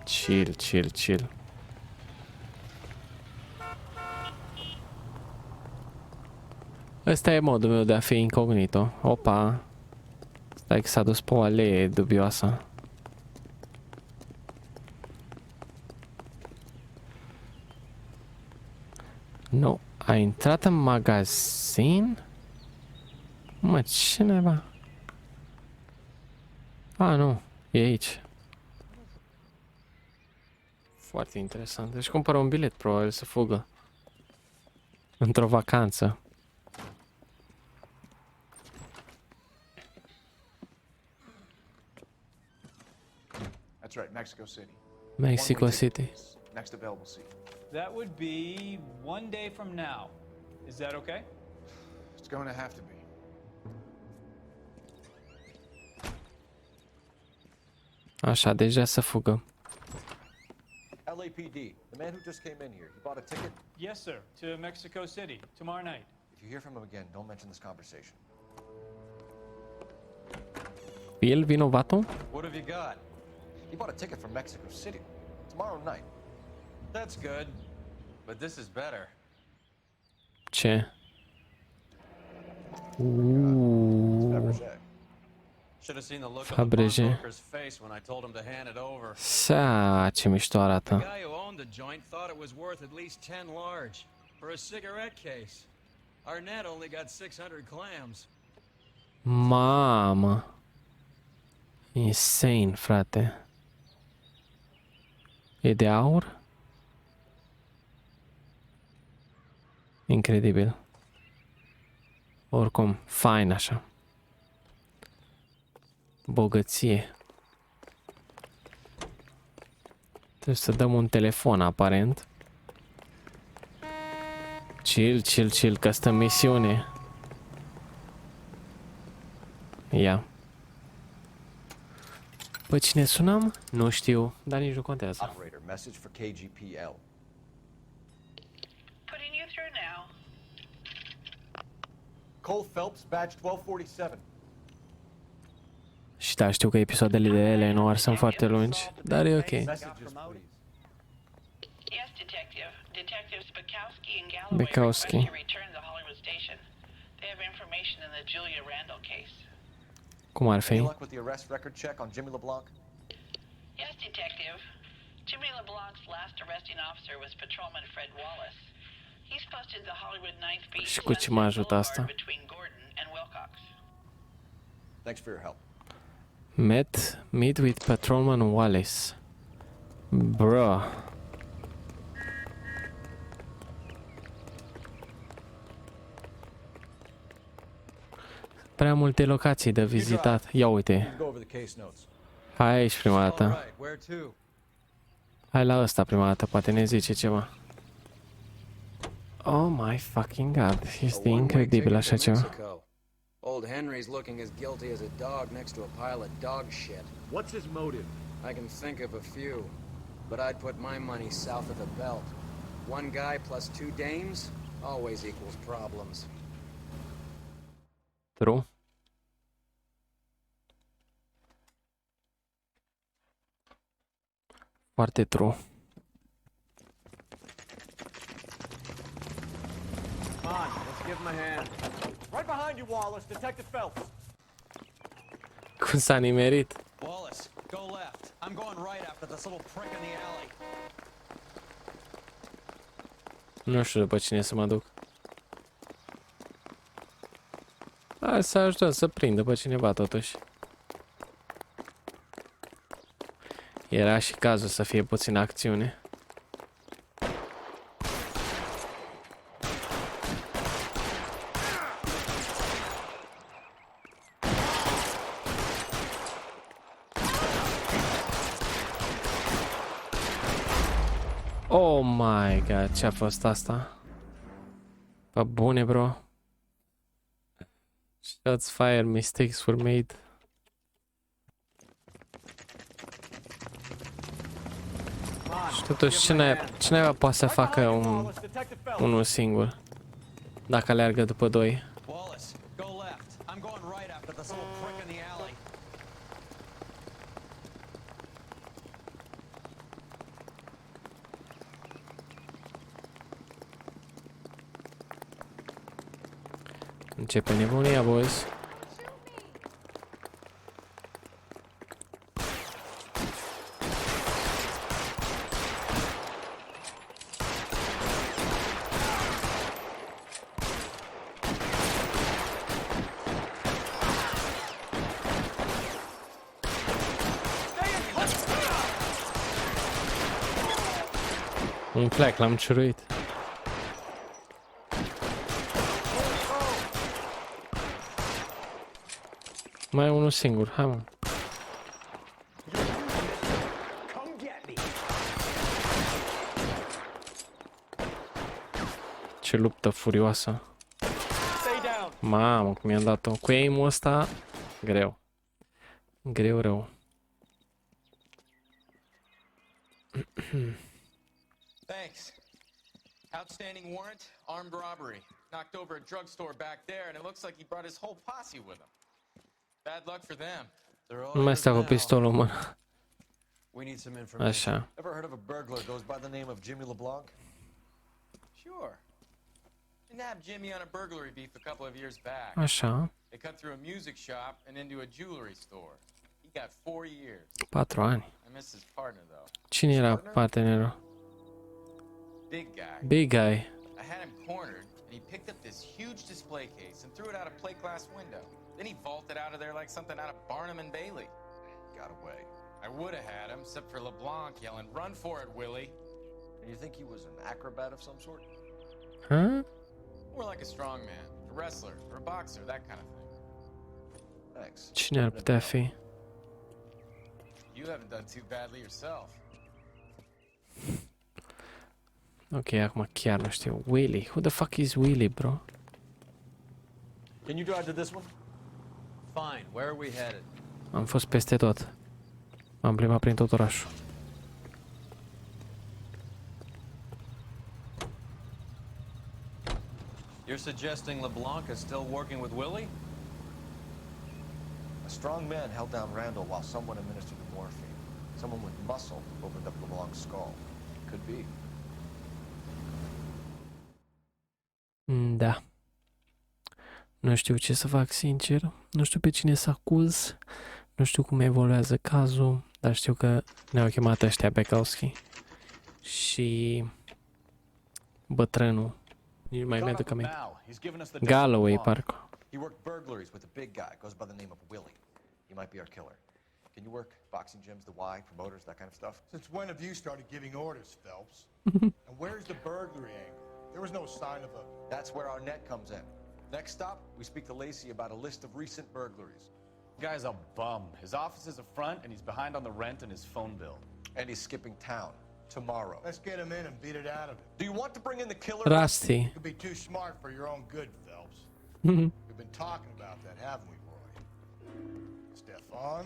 Chill, chill, chill. Ăsta e modul meu de a fi incognito. Opa. Stai că s-a dus pe o alee dubioasă. Nu. A intrat în magazin? Mă, ce naiba? A, nu. E aici. Foarte interesant. Deci cumpără un bilet, probabil, să fugă. Într-o vacanță. That's right, Mexico City. Mexico City. Next available seat. That would be 1 day from now. Is that okay? It's going to have to be. Așa, deja să fugă. LAPD, the man who just came in here, he bought a ticket? Yes, sir. To Mexico City tomorrow night. If you hear from him again, don't mention this conversation. El vinovatul? What have you got? He bought a ticket from Mexico City. Tomorrow night. That's good. But this is better. Ce? Should have seen the look on the Faberge. pawnbroker's face when I told him to hand it over. Sa, ce mișto The arată. guy who owned the joint thought it was worth at least 10 large for a cigarette case. Arnett only got 600 clams. Mamă. Insane, frate. E de aur? Incredibil. Oricum, fain așa. Bogăție. Trebuie să dăm un telefon, aparent. Chill, chill, chill, că stă în misiune. Ia. Păi cine sunăm? Nu știu, dar nici nu contează. Operator, message for KGPL. Putting you through now. Cole Phelps, badge 1247. Și da, știu că episoadele de L.A Noire sunt foarte lungi, dar e ok. Messages, please. Yes, detective. Detectives Bukowski and Galloway Bukowski. request you return to the Hollywood station. They have information in the Julia Randall case. Cum ar fi? Any luck with the arrest record check on Jimmy LeBlanc? Yes, detective. Jimmy LeBlanc's last arresting officer was patrolman Fred Wallace. He's posted the Hollywood 9th Beat Și cu ce mă ajută asta? between Gordon and Wilcox. Thanks for your help. Meet with Patrolman Wallace. Bro. Prea multe locații de vizitat. Ia uite. Go over the case notes. Hai aici prima dată. Alright, where to? Hai la ăsta prima dată, poate ne zice ceva. Oh my fucking god, este incredibil așa ceva. Old Henry's looking as guilty as a dog next to a pile of dog shit. What's his motive? I can think of a few, but I'd put my money south of the belt. One guy plus 2 dames always equals problems. True. Foarte true. Come on, let's give him a hand. Right behind you, Wallace. Detective Phelps. Cum s-a nimerit? Wallace, go left. I'm going right after this little prick in the alley. Nu știu după cine să mă duc. Hai să ajutăm să prindă pe cineva totuși. Era și cazul să fie puțină acțiune. Oh my god, ce-a fost asta? Pe bune, bro. Shots fired, mistakes were made. Și totuși, cine poate să facă unul singur? Dacă aleargă după doi. Wallace, go left. I'm going right after this little prick in the alley. Începe nebunia, boys. Un fleck, l-am ciuruit. Mai e unul singur, hai mă. Ce luptă furioasă. Mamă, cum i-am dat-o. Cu aim-ul ăsta, greu. Greu, rău. Thanks. Outstanding warrant, armed robbery. Knocked over a drugstore back there, and it looks like he brought his whole posse with him. Bad luck for them. Nu mai stau cu pistolul în mână. We need some information. Așa. Ever heard of a burglar goes by the name of Jimmy LeBlanc? Sure. We nabbed Jimmy on a burglary beef a couple of years back. Așa. They cut through a music shop and into a jewelry store. He got 4 years. 4 ani. I miss his partner though. Cine era partenerul? Big guy. Big guy. I had him cornered and he picked up this huge display case and threw it out a plate glass window. Then he vaulted out of there like something out of Barnum and Bailey. Got away. I would have had him, except for LeBlanc yelling, "Run for it, Willie!" And you think he was an acrobat of some sort? Huh? More like a strongman, a wrestler, or a boxer, that kind of thing. Thanks. Cine ar putea fi? You haven't done too badly yourself. Ok, acum chiar nu știu. Willy. Who the fuck is Willy, bro? Can you drive to this one? Fine. Where are we headed? Am fost peste tot. M-am plimbat prin tot orașul. You're suggesting LeBlanc is still working with Willie? A strong man held down Randall while someone administered the morphine. Someone with muscle opened up LeBlanc's skull. Could be. Da. Nu știu ce să fac, sincer. Nu știu pe cine să acuz. Nu știu cum evoluează cazul. Dar știu că ne-au chemat ăștia pe Kowski. Și... bătrânul. Nici nu mai mi-aduc aminte. Galloway, parcă. He worked burglaries with a big guy. Goes by the name of Willie. He might be our killer. Can you work boxing gyms, the Y, promoters, that kind of stuff? Since when have you started giving orders, Phelps? And where's the burglary angle? There was no sign of a... That's where our net comes in. Next stop, we speak to Lacey about a list of recent burglaries. Guy's a bum. His office is up front, and he's behind on the rent and his phone bill. And he's skipping town tomorrow. Let's get him in and beat it out of him. Do you want to bring in the killer? Rusty. You'll be too smart for your own good, Phelps. We've been talking about that, haven't we, boy? Stefan?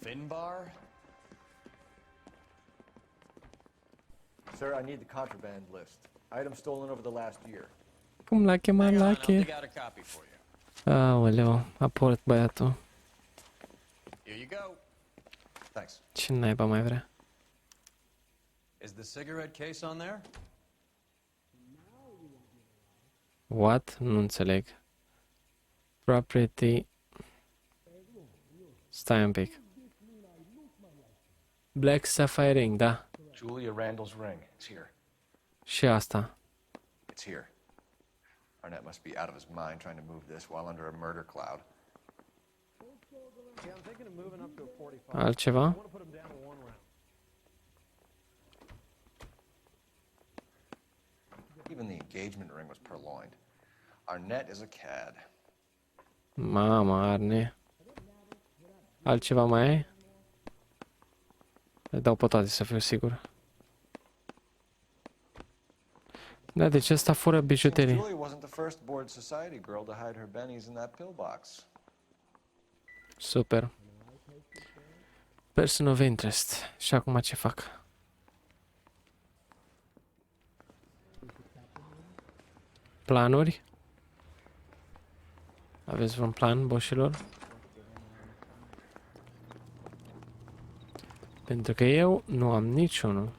Finbar? Sir, I need the contraband list. Items stolen over the last year. Cum l-a chemat Hang on, la I'll dig out a copy for you. Aoleu, aport băiatul. Here you go. Thanks. Ce naiba mai vrea? Is the cigarette case on there? What? Nu înțeleg. Property. Stai un pic. Black Sapphire Ring, da. Julia Randall's ring. It's here. Și asta. It's here. Arnett must be out of his mind trying to move this while under a murder cloud. Yeah, I'm thinking of moving up to a 45. Altceva? I want to put him down to 1 round. Even the engagement ring was purloined. Arnett is a cad. Mama, Arne. Altceva mai ai? Le dau pe toate să fiu sigur. Da, deci ăsta fără bijuterii. Julie wasn't the first bored society girl to hide her bennies in that pillbox. Super. Person of interest. Și acum ce fac? Planuri? Aveți vreun plan, boșilor? Pentru că eu nu am niciunul.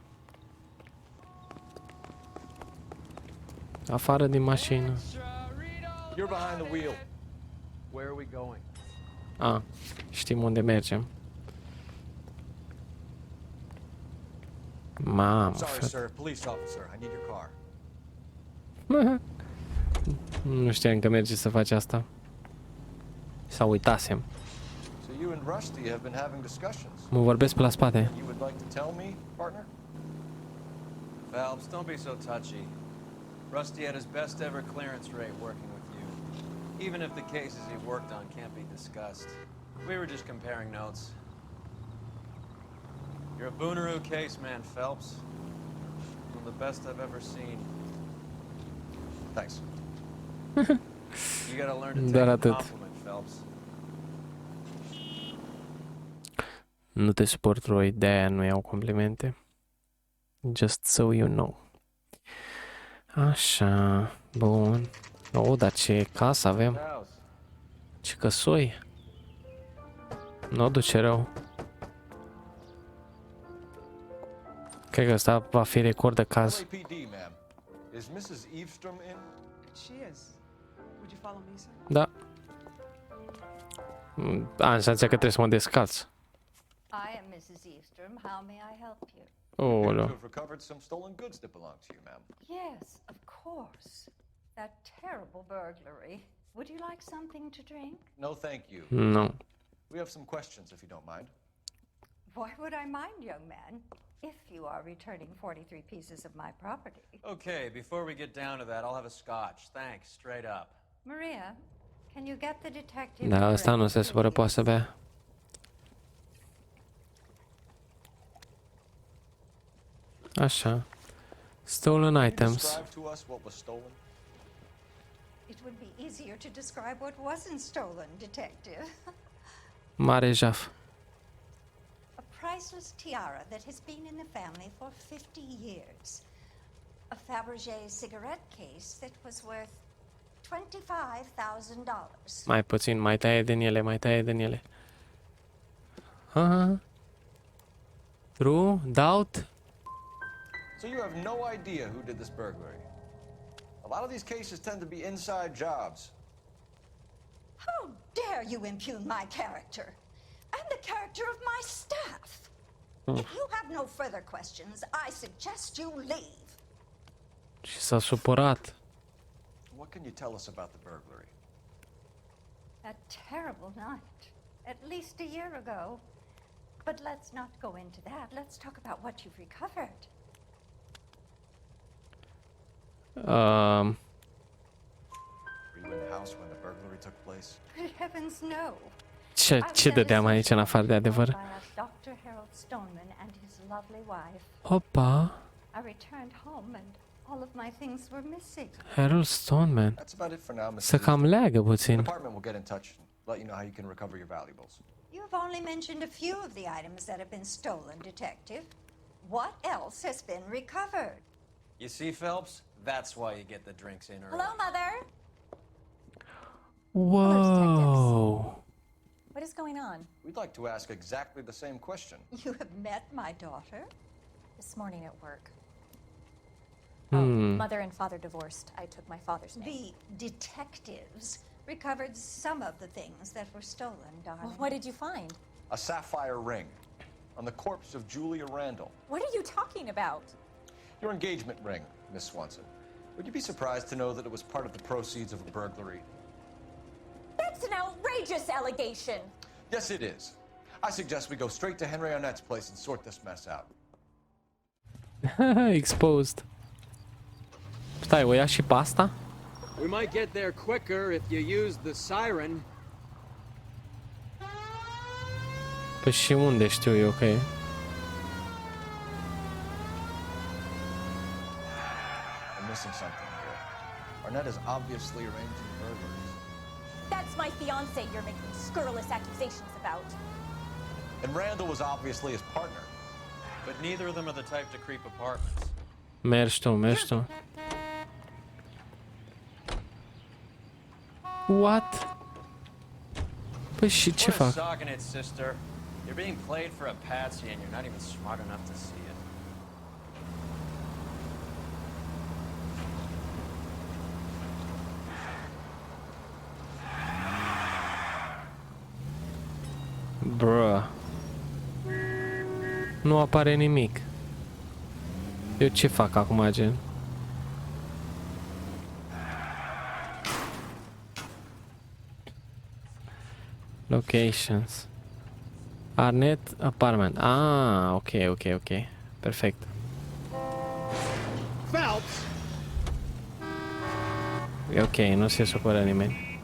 Afară din mașină. You're behind the wheel. Where are we going? Ah, știm unde mergem. Mamă, Sorry, frate. sir. Police officer. I need your car. Nu știam că merge să faci asta. Sau uitasem. So you and Rusty have been having discussions. Mă vorbesc pe la spate. You would like to tell me, partner? Phelps, don't be so touchy. Rusty had his best ever clearance rate working with you. Even if the cases he worked on can't be discussed. We were just comparing notes. You're a Booneroo case man, Phelps. One of the best I've ever seen. Thanks. You gotta learn to Doar take a atât. compliment, Phelps. Nu te suport, Roy, de-aia nu iau complimente. Just so you know. Așa, bun. Oh, dar ce casă avem. Ce căsoi. Nu o duce rău. Cred că ăsta va fi record de caz. LAPD, ma'am. Is Mrs. Eavestrom in? She is. Would you follow me, sir? Da. Am senzația că trebuie să mă descalț. I am Mrs. Eavestrom. How may I help you? You Oh, have recovered some stolen goods that belong to you, ma'am. Yes, of course. That terrible burglary. Would you like something to drink? No, thank you. No. We have some questions, if you don't mind. Why would I mind, young man, if you are returning 43 pieces of my property? Okay, before we get down to that, I'll have a scotch. Thanks, straight up. Maria, can you get the detective? Da, ăsta nu se supără, poate să bea. Așa. Stolen items. Describe to us what was stolen. It would be easier to describe what wasn't stolen, detective. Mare jaf. A priceless tiara that has been in the family for 50 years. A Fabergé cigarette case that was worth $25,000. Mai puțin, mai taie din ele, mai taie din ele. Aha. True? Doubt? So you have no idea who did this burglary. A lot of these cases tend to be inside jobs. How dare you impugn my character and the character of my staff? If you have no further questions, I suggest you leave. Și s-a supărat. What can you tell us about the burglary? That terrible night, at least a year ago. But let's not go into that. Let's talk about what you've recovered. Were you in the house when the burglary took place? Good heavens, no. Ce dădeam aici în afară de adevăr? Dr. Harold Stoneman and his lovely wife. Opa! I returned home and all of my things were missing. Harold Stoneman. That's about it for now, Mr. Să cam leagă The puțin. department will get in touch and let you know how you can recover your valuables. You have only mentioned a few of the items that have been stolen, Detective. What else has been recovered? You see, Phelps? That's why you get the drinks in early. Hello, Mother. Whoa! What is going on? We'd like to ask exactly the same question. You have met my daughter? This morning at work. Hmm. Mother and father divorced. I took my father's name. The detectives recovered some of the things that were stolen, darling. Well, what did you find? A sapphire ring on the corpse of Julia Randall. What are you talking about? Your engagement ring, Miss Swanson. Would you be surprised to know that it was part of the proceeds of a burglary? That's an outrageous allegation. Yes, it is. I suggest we go straight to Henry Arnett's place and sort this mess out. Exposed. Stai, o ia și pe asta? We might get there quicker if you use the siren. Păi și unde știu eu că e? I'm missing something here. Arnett is obviously arranging burglaries. That's my fiance you're making scurrilous accusations about. And Randall was obviously his partner. But neither of them are the type to creep apartments. Mergi tu, mergi tu. What? Păi și ce Put a fac? sock in it, sister. You're being played for a patsy and you're not even smart enough to see it. Bruh. Nu apare nimic. Eu ce fac acum, gen? Locations. Arnett apartment. Ah, ok. Perfect. Phelps! E ok, nu se supără nimeni.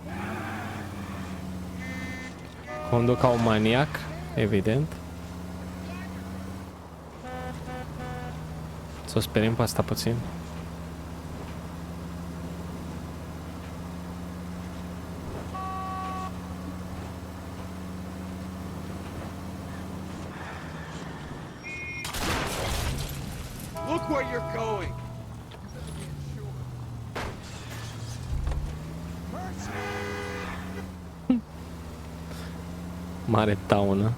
Conduc ca un maniac, evident. Să o speriem pe asta puțin. Look where you're going! Mare taună.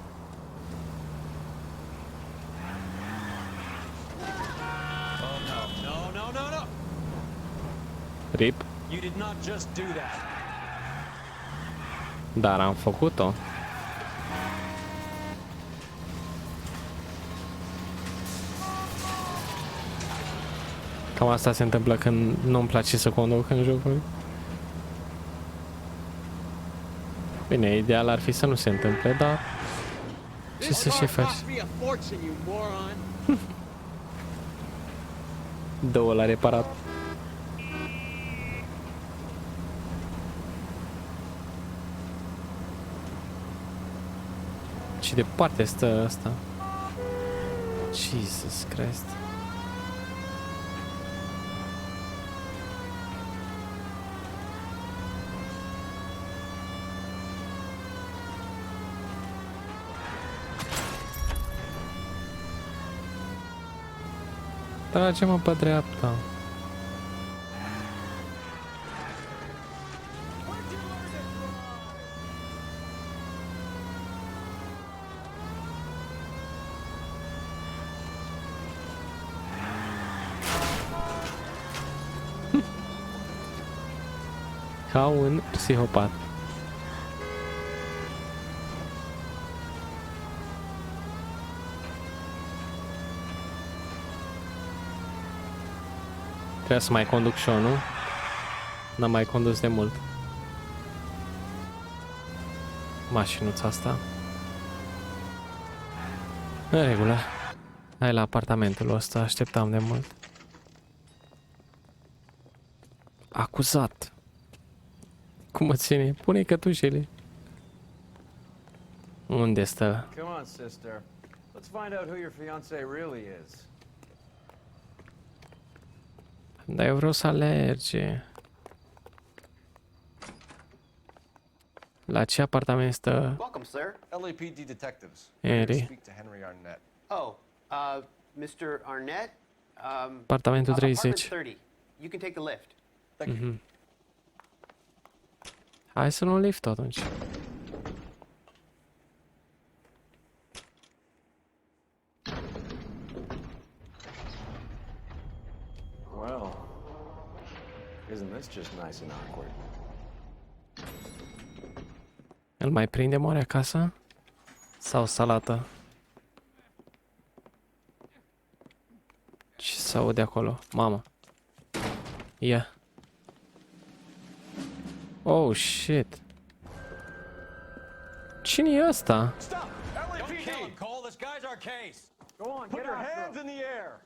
No. Rip. You did not just do that. Dar am făcut-o. Cam asta se întâmplă când nu-mi place să conduc în jocuri. Bine, ideal ar fi să nu se întâmple, dar ce să și faci? Două la reparat. Ce departe stă asta? Jesus Christ. Trage-mă pe dreapta. Ca un psihopat. Trebuie să mai conduc și eu, nu? N-am mai condus de mult. Mașinuța asta. În regulă. Hai la apartamentul ăsta, așteptam de mult. Acuzat. Cum mă ține? Pune cătușele. Unde stă? Come on, sister. Let's find out who your fiancé really is. Dar eu vreau să alerge. La ce apartament stă? Welcome, sir. LAPD detectives. Henry. Speak to Henry Arnett. Oh, Mr. Arnett? Apartamentul 30. Apartment 30. You can take the lift. Thank you. Hai să nu lift atunci. Well, isn't this just nice and awkward? Îl mai prindem oare acasă? Sau salată? Ce se aude acolo? Mamă. Ia. Oh, shit. Cine e ăsta? Stop! LAPD! Don't kill him, Cole. This guy's our case. Go on, put your hands in the air.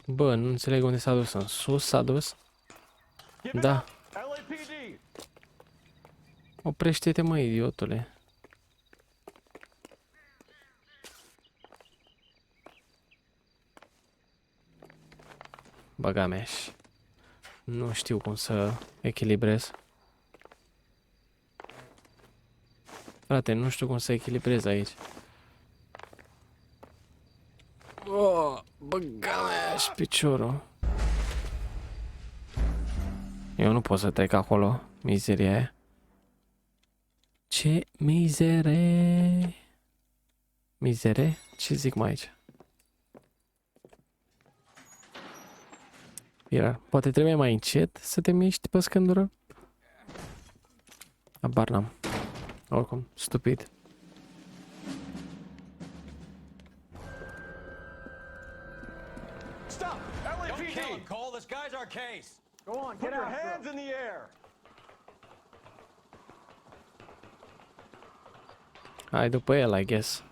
Bă, nu înțeleg unde s-a dus. În sus s-a dus? Da. LAPD! Oprește-te, mă, idiotule. Băga mea și nu știu cum să echilibrez. Frate, nu știu cum să echilibrez aici. Oh, băga mea și piciorul. Eu nu pot să trec acolo, mizeria aia. Ce mizere! Mizere? Ce zic mai aici? Iar, poate trebuie mai încet să te miști pe scândură? Abar n-am. Oricum, stupid. Stop! LAPD! Don't kill him, Cole. This guy's our case. Go on, put your hands in the air. Hai după el, I guess.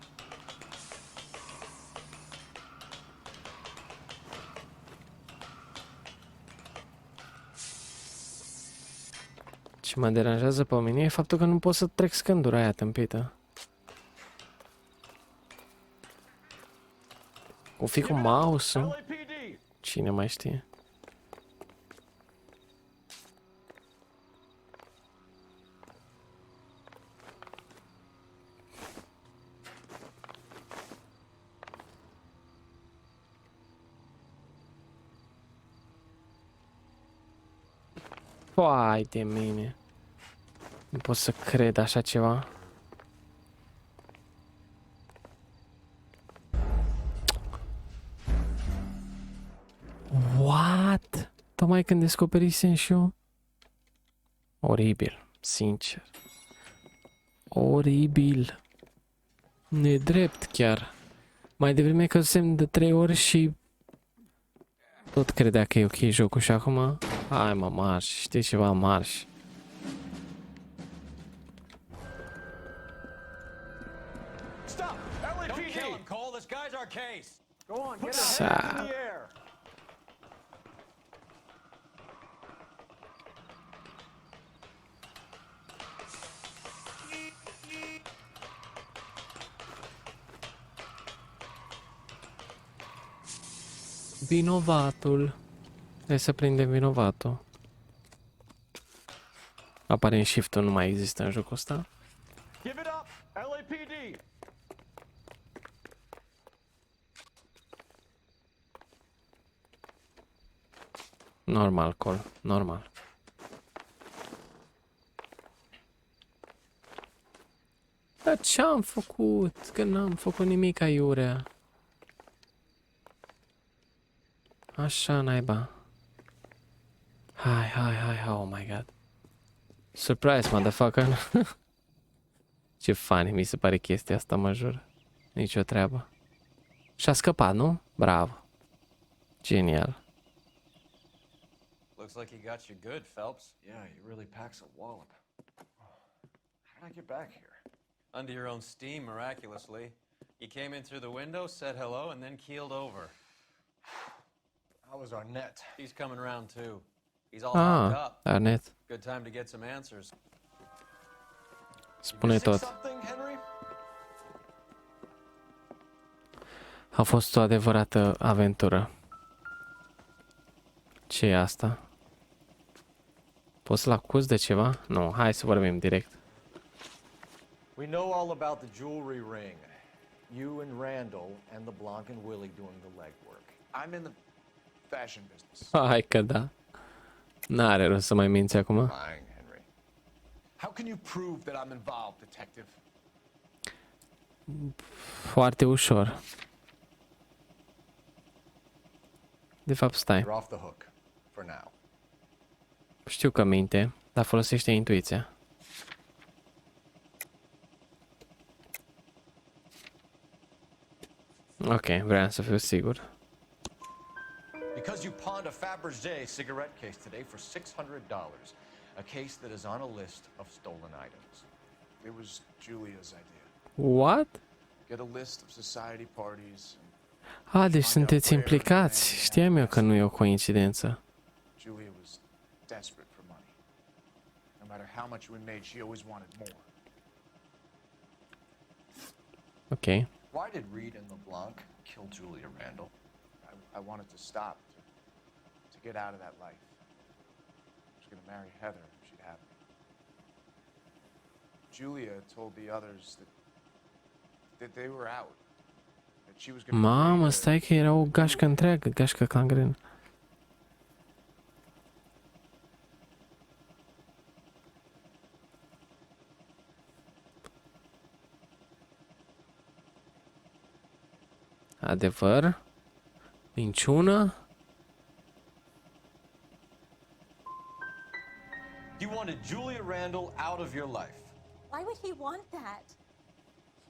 Ce mă deranjează pe mine e faptul că nu pot să trec scândura aia tâmpită. O fi cu mouse-ul? Cine mai știe? Fai de mine. Nu pot să cred așa ceva. What? Tocmai când descoperisem și eu? Oribil, sincer. Oribil. Nedrept chiar. Mai devreme căzusem de 3 ori și tot credea că e ok jocul și acum... Hai mă, marș, știi ceva, marș. Stop! LAPD! Don't kill him, Cole. This guy's our case. Go on, get Sa- your hands in the air. Vinovatul. Hai să prindem vinovatul. Apare în shift-ul, nu mai există în jocul ăsta. Give it up, LAPD! Normal, Col. Normal. Dar ce-am făcut? Că n-am făcut nimic aiurea. Așa, naiba. Hai, oh my god. Surprise, motherfucker. Ce funny mi se pare chestia asta, mă jur. Nici o treabă. Și-a scăpat, nu? Bravo. Genial. Looks like he got you good, Phelps. Yeah, he really packs a wallop. How'd I get back here? Under your own steam, miraculously. You came in through the window, said hello, and then keeled over. How was Arnett? He's coming around too. He's all locked up. Arnett. Good time to get some answers. Spune tot. A fost o adevărată aventură. Ce e asta? Poți să-l acuzi de ceva? Nu, hai să vorbim direct. We know all about the jewelry ring. You and Randall and the Blanc and Willie doing the legwork. I'm in the fashion business. Hai că da. N-are rost să mai minți acum. Lying, Henry. How can you prove that I'm involved, detective? Foarte ușor. De fapt, stai. You're off the hook for now. Știu că minte, dar folosește intuiția. Ok, vreau să fiu sigur. Because you pawned a Fabergé cigarette case today for $600, a case that is on a list of stolen items. It was Julia's idea. What? Get a list of society parties. Deci sunteți implicați. Știam eu că nu e o coincidență. Julia was desperate for money. No matter how much we made, she always wanted more. Ok. Why did Reed and LeBlanc kill Julia Randall? I wanted to stop, to get out of that life. I was going to marry Heather if she'd have me. Julia told the others that they were out. That she was going to... Mamă, stai că era o gașcă întreagă, gașcă cangren. Adevăr? Minciună? You wanted Julia Randall out of your life. Why would he want that?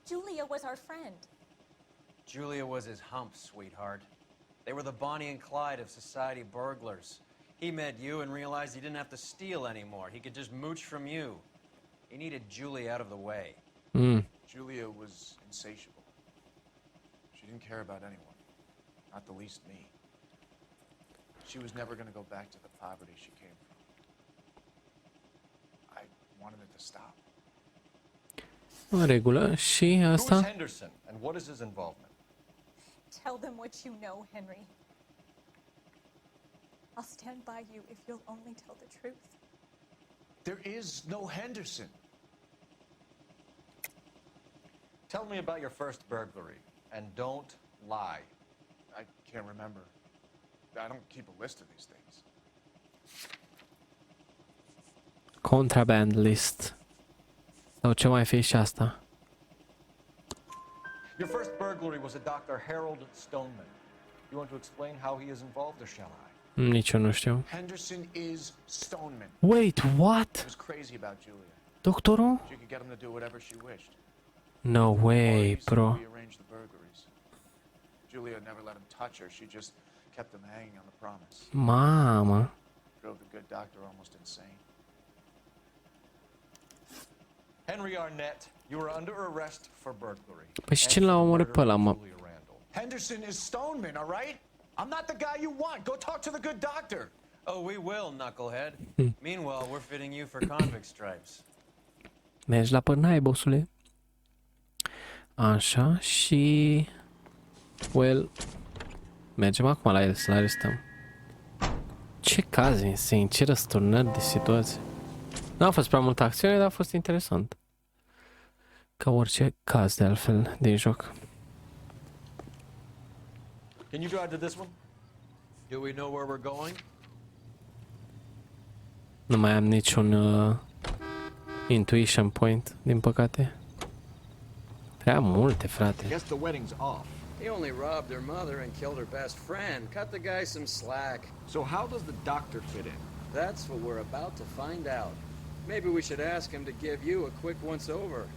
Julia was our friend. Julia was his hump, sweetheart. They were the Bonnie and Clyde of society burglars. He met you and realized he didn't have to steal anymore. He could just mooch from you. He needed Julia out of the way. Julia was insatiable. She didn't care about anyone. Not the least me. She was never going to go back to the poverty she came from. I wanted it to stop. În regulă. Și Who's asta? Henderson and what is his involvement? Tell them what you know, Henry. I'll stand by you if you'll only tell the truth. There is no Henderson. Tell me about your first burglary and don't lie. I can't remember. I don't keep a list of these things. Contraband list. Sau ce mai fi și asta? Your first burglary was a Dr. Harold Stoneman. You want to explain how he is involved, or shall I? Nici eu nu știu. Henderson is Stoneman. Wait, what? He was crazy about Julia. Doctorul? She could get him to do whatever she wished. No way, bro. We arranged the burglaries. Julia never let him touch her. She just kept him hanging on the promise. Mamă. Drove the good doctor almost insane. Henry Arnett, you were under arrest for burglary. Păi și cine l-a omorât pe ăla, mă? Henderson is Stoneman, all right? I'm not the guy you want. Go talk to the good doctor. Oh, we will, knucklehead. Meanwhile, we're fitting you for convict stripes. Mergi la pârnaie, bossule. Așa, și... Well... Mergem acum la el să-l arestăm. Ce caz insane, ce răsturnări de situație. Nu a fost prea multă acțiune, dar a fost interesant. Ca orice caz de altfel din joc. Can you drive to this one? Do we know where we're going? Nu mai am niciun intuition point, din păcate. Prea multe, frate. Guess the wedding's off. He only robbed her mother and killed her best friend. Cut the guy some slack. So how does the doctor fit in? That's what we're about to find out. Maybe we should ask him to give you a quick once-over.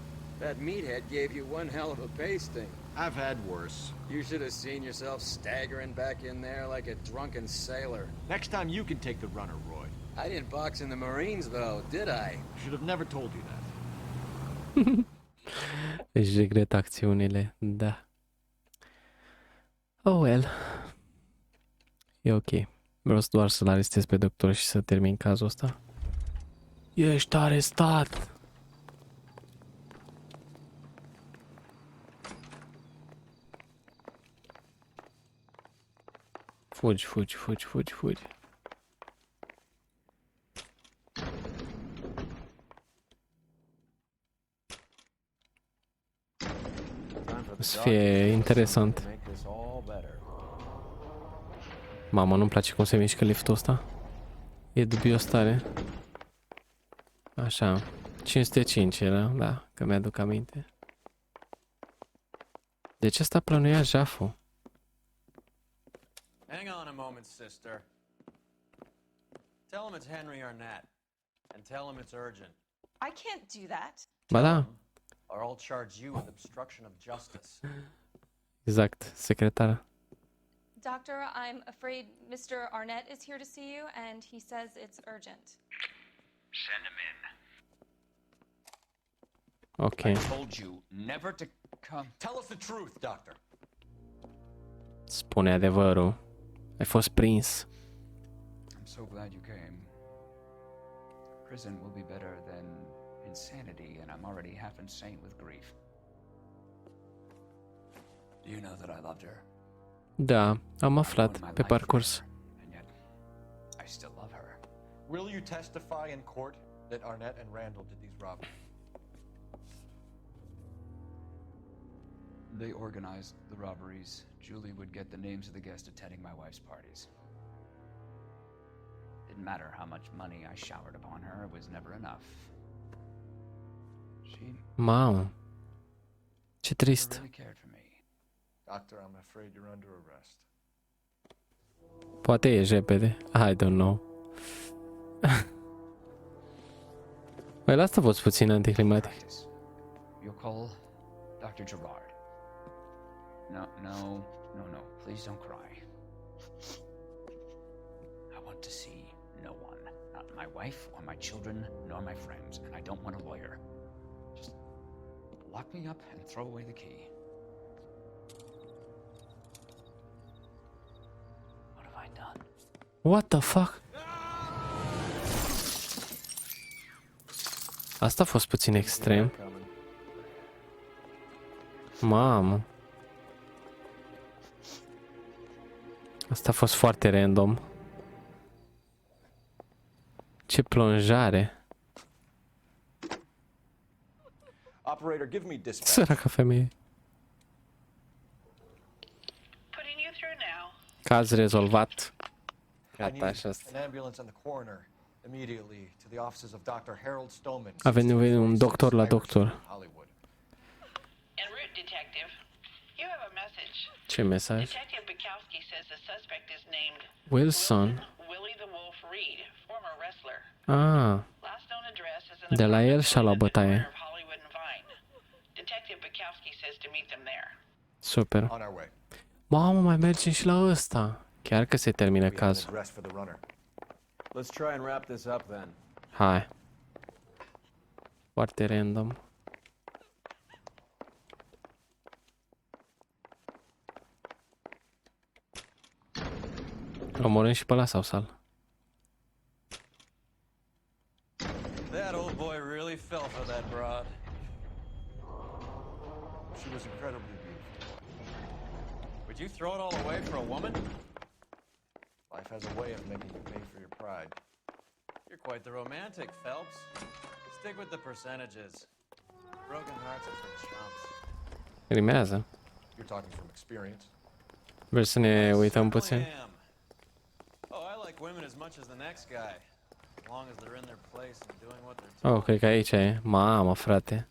That meathead gave you one hell of a pasting. I've had worse. You should have seen yourself staggering back in there like a drunken sailor. Next time you can take the runner, Roy. I didn't box in the Marines, though, did I? Should have never told you that. Își regret acțiunile, da. Oh well. E ok. Vreau doar să-l arestez pe doctor și să termin cazul ăsta. Ești arestat! Fugi, fugi, fugi, fugi, fugi. O să fie interesant. Mamă, nu-mi place cum se mișcă liftul ăsta. E dubios tare. Așa. 505 era, da, că mi-aduc aminte. Deci ăsta plănuia jaful. Hang on a moment, sister. Tell him it's Henry Arnett. And tell him it's urgent. I can't do that. Ba da. Or I'll charge you with obstruction of justice. Exact, secretară. Doctor, I'm afraid Mr. Arnett is here to see you, and he says it's urgent. Send him in. Ok. I told you never to come. Tell us the truth, doctor. Spune adevărul. Ai fost prins. I'm so glad you came. Prison will be better than insanity, and I'm already half insane with grief. Do you know that I loved her? Da, am aflat pe parcurs. And yet, I still love her. Will you testify in court that Arnett and Randall did these robberies? They organized the robberies. Julie would get the names of the guests attending my wife's parties. Didn't matter how much money I showered upon her, it was never enough. She Mamă. Ce trist. really cared for me. Doctor, I'm afraid you're under arrest. Poate e repede. I don't know. Băi, la asta fost puțin anticlimatic. You'll call Dr. Gerard. No. Please don't cry. I want to see no one. Not my wife or my children nor my friends. And I don't want a lawyer. Just lock me up and throw away the key. What have I done? What the fuck? Asta a fost puțin extrem. Mamă. Asta a fost foarte random. Ce plonjare. Operator, give me dispatch. Săraca femeie. Putting you through now. Caz rezolvat. I need Gata, așa. an ambulance and the coroner. Immediately to the offices of Dr. Harold Stoneman. Avem nevoie de un doctor la doctor. Hollywood. En route, detective. You have a message. Ce mesaj? Detective Bukowski says the suspect is named Wilson. Willie the Wolf Reed, former wrestler. Ah. Last known address is in De la el și-a luat bătaie. of Hollywood and Vine. Detective Bukowski says to meet them there. Super. Mamă, mai mergem și la ăsta. Chiar că se termină cazul. Let's try and wrap this up then. Hai. Foarte random. Omorâm și pe ăla sau sal? That old boy really fell for that broad. She was incredibly beautiful. Would you throw it all away for a woman? Life has a way of making you pay for your pride. You're quite the romantic, Phelps. Stick with the percentages. Broken hearts are for chumps. Rimează. You're talking from experience. Vrei să ne uităm puțin? Oh, I like women as much as the next guy. As long as they're in their place and doing what they're told. Oh, cred că aici e. Mamă, frate.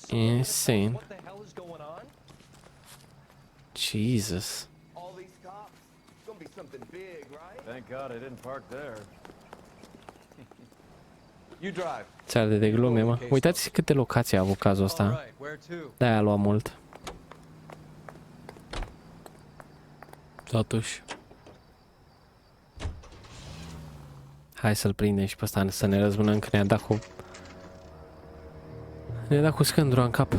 Insane. What the hell is going on? Jesus. All these cops. It's gonna be something big, right? Thank God I didn't park there. You drive. Ți-ar de glume, mă. Uitați câte locații a avut cazul ăsta. De-aia a luat mult. Totuși. Hai să-l prindem și pe ăsta să ne răzbunăm că ne-a dat cu... Ne-a dat cu scândura în cap.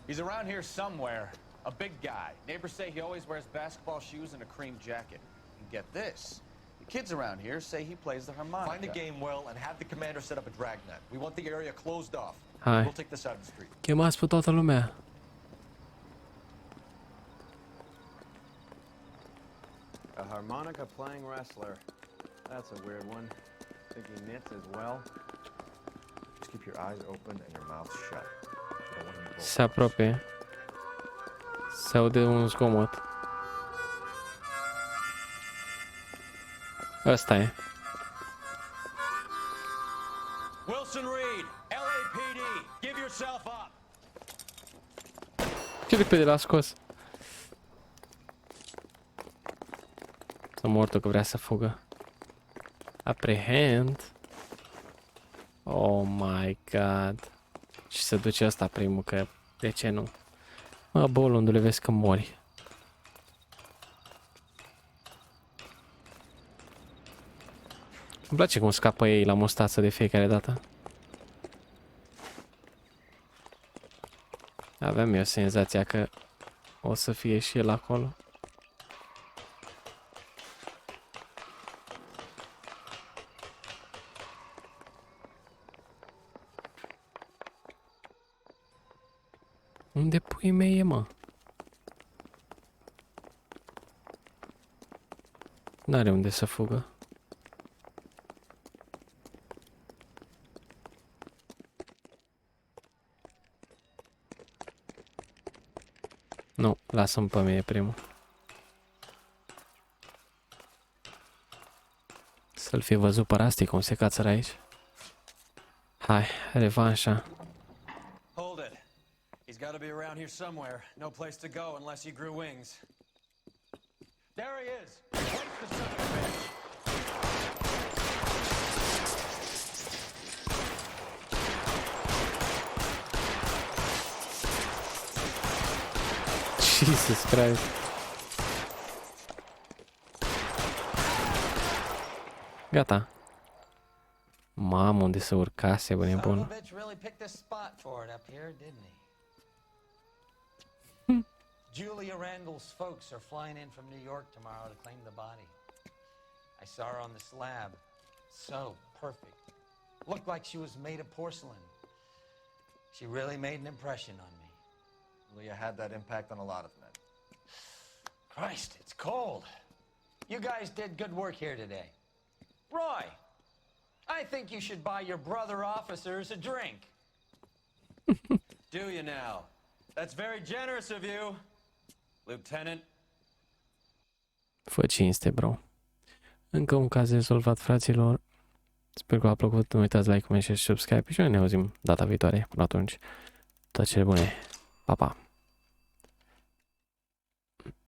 He's around here somewhere. A big guy. Neighbors say he always wears basketball shoes and a cream jacket. And get this. The kids around here say he plays the harmonica. Find the game well and have the commander set up a dragnet. We want the area closed off. Hai. We'll take this out of the street. Chemați pe toată lumea. A harmonica playing wrestler. That's a weird one. Think he knits as well? Just keep your eyes open and your mouth shut. Don't want him to go. Se apropie. Se aude un zgomot. Ăsta e. Wilson Reed, LAPD, give yourself up. Ce repede l-a scos? S-a mortul că vrea să fugă. Apprehend. Oh my god. Și se duce ăsta primul, că de ce nu? Mă, bolundule, vezi că mori. Îmi place cum scapă ei la mustață de fiecare dată. Aveam eu senzația că o să fie și el acolo. Unde pui mei e, mă? N-are unde să fugă. Nu, lasă-mi pe mine primul. Să-l fie văzut pe Rusty cum se cațără aici. Hai, revanșa. Hold it. He's got to be around here somewhere. No place to go unless he grew wings. There he is. Wait the son of a bitch. Jesus Christ. Gata. Mamă, unde se urcase, bă, nebun. Really picked this spot for it up here, didn't he? Julia Randall's folks are flying in from New York tomorrow to claim the body. I saw her on the slab. So perfect. Looked like she was made of porcelain. She really made an impression on me. Leah had that impact on a lot of men. Christ, it's cold. You guys did good work here today. Roy, I think you should buy your brother officers a drink. Do you now? That's very generous of you. Lieutenant. Fă cinste, bro. Încă un caz rezolvat, fraților. Sper că v-a plăcut. Nu uitați like, comment, share și subscribe. Și noi ne auzim data viitoare. Până atunci, toate cele bune. Pa, pa!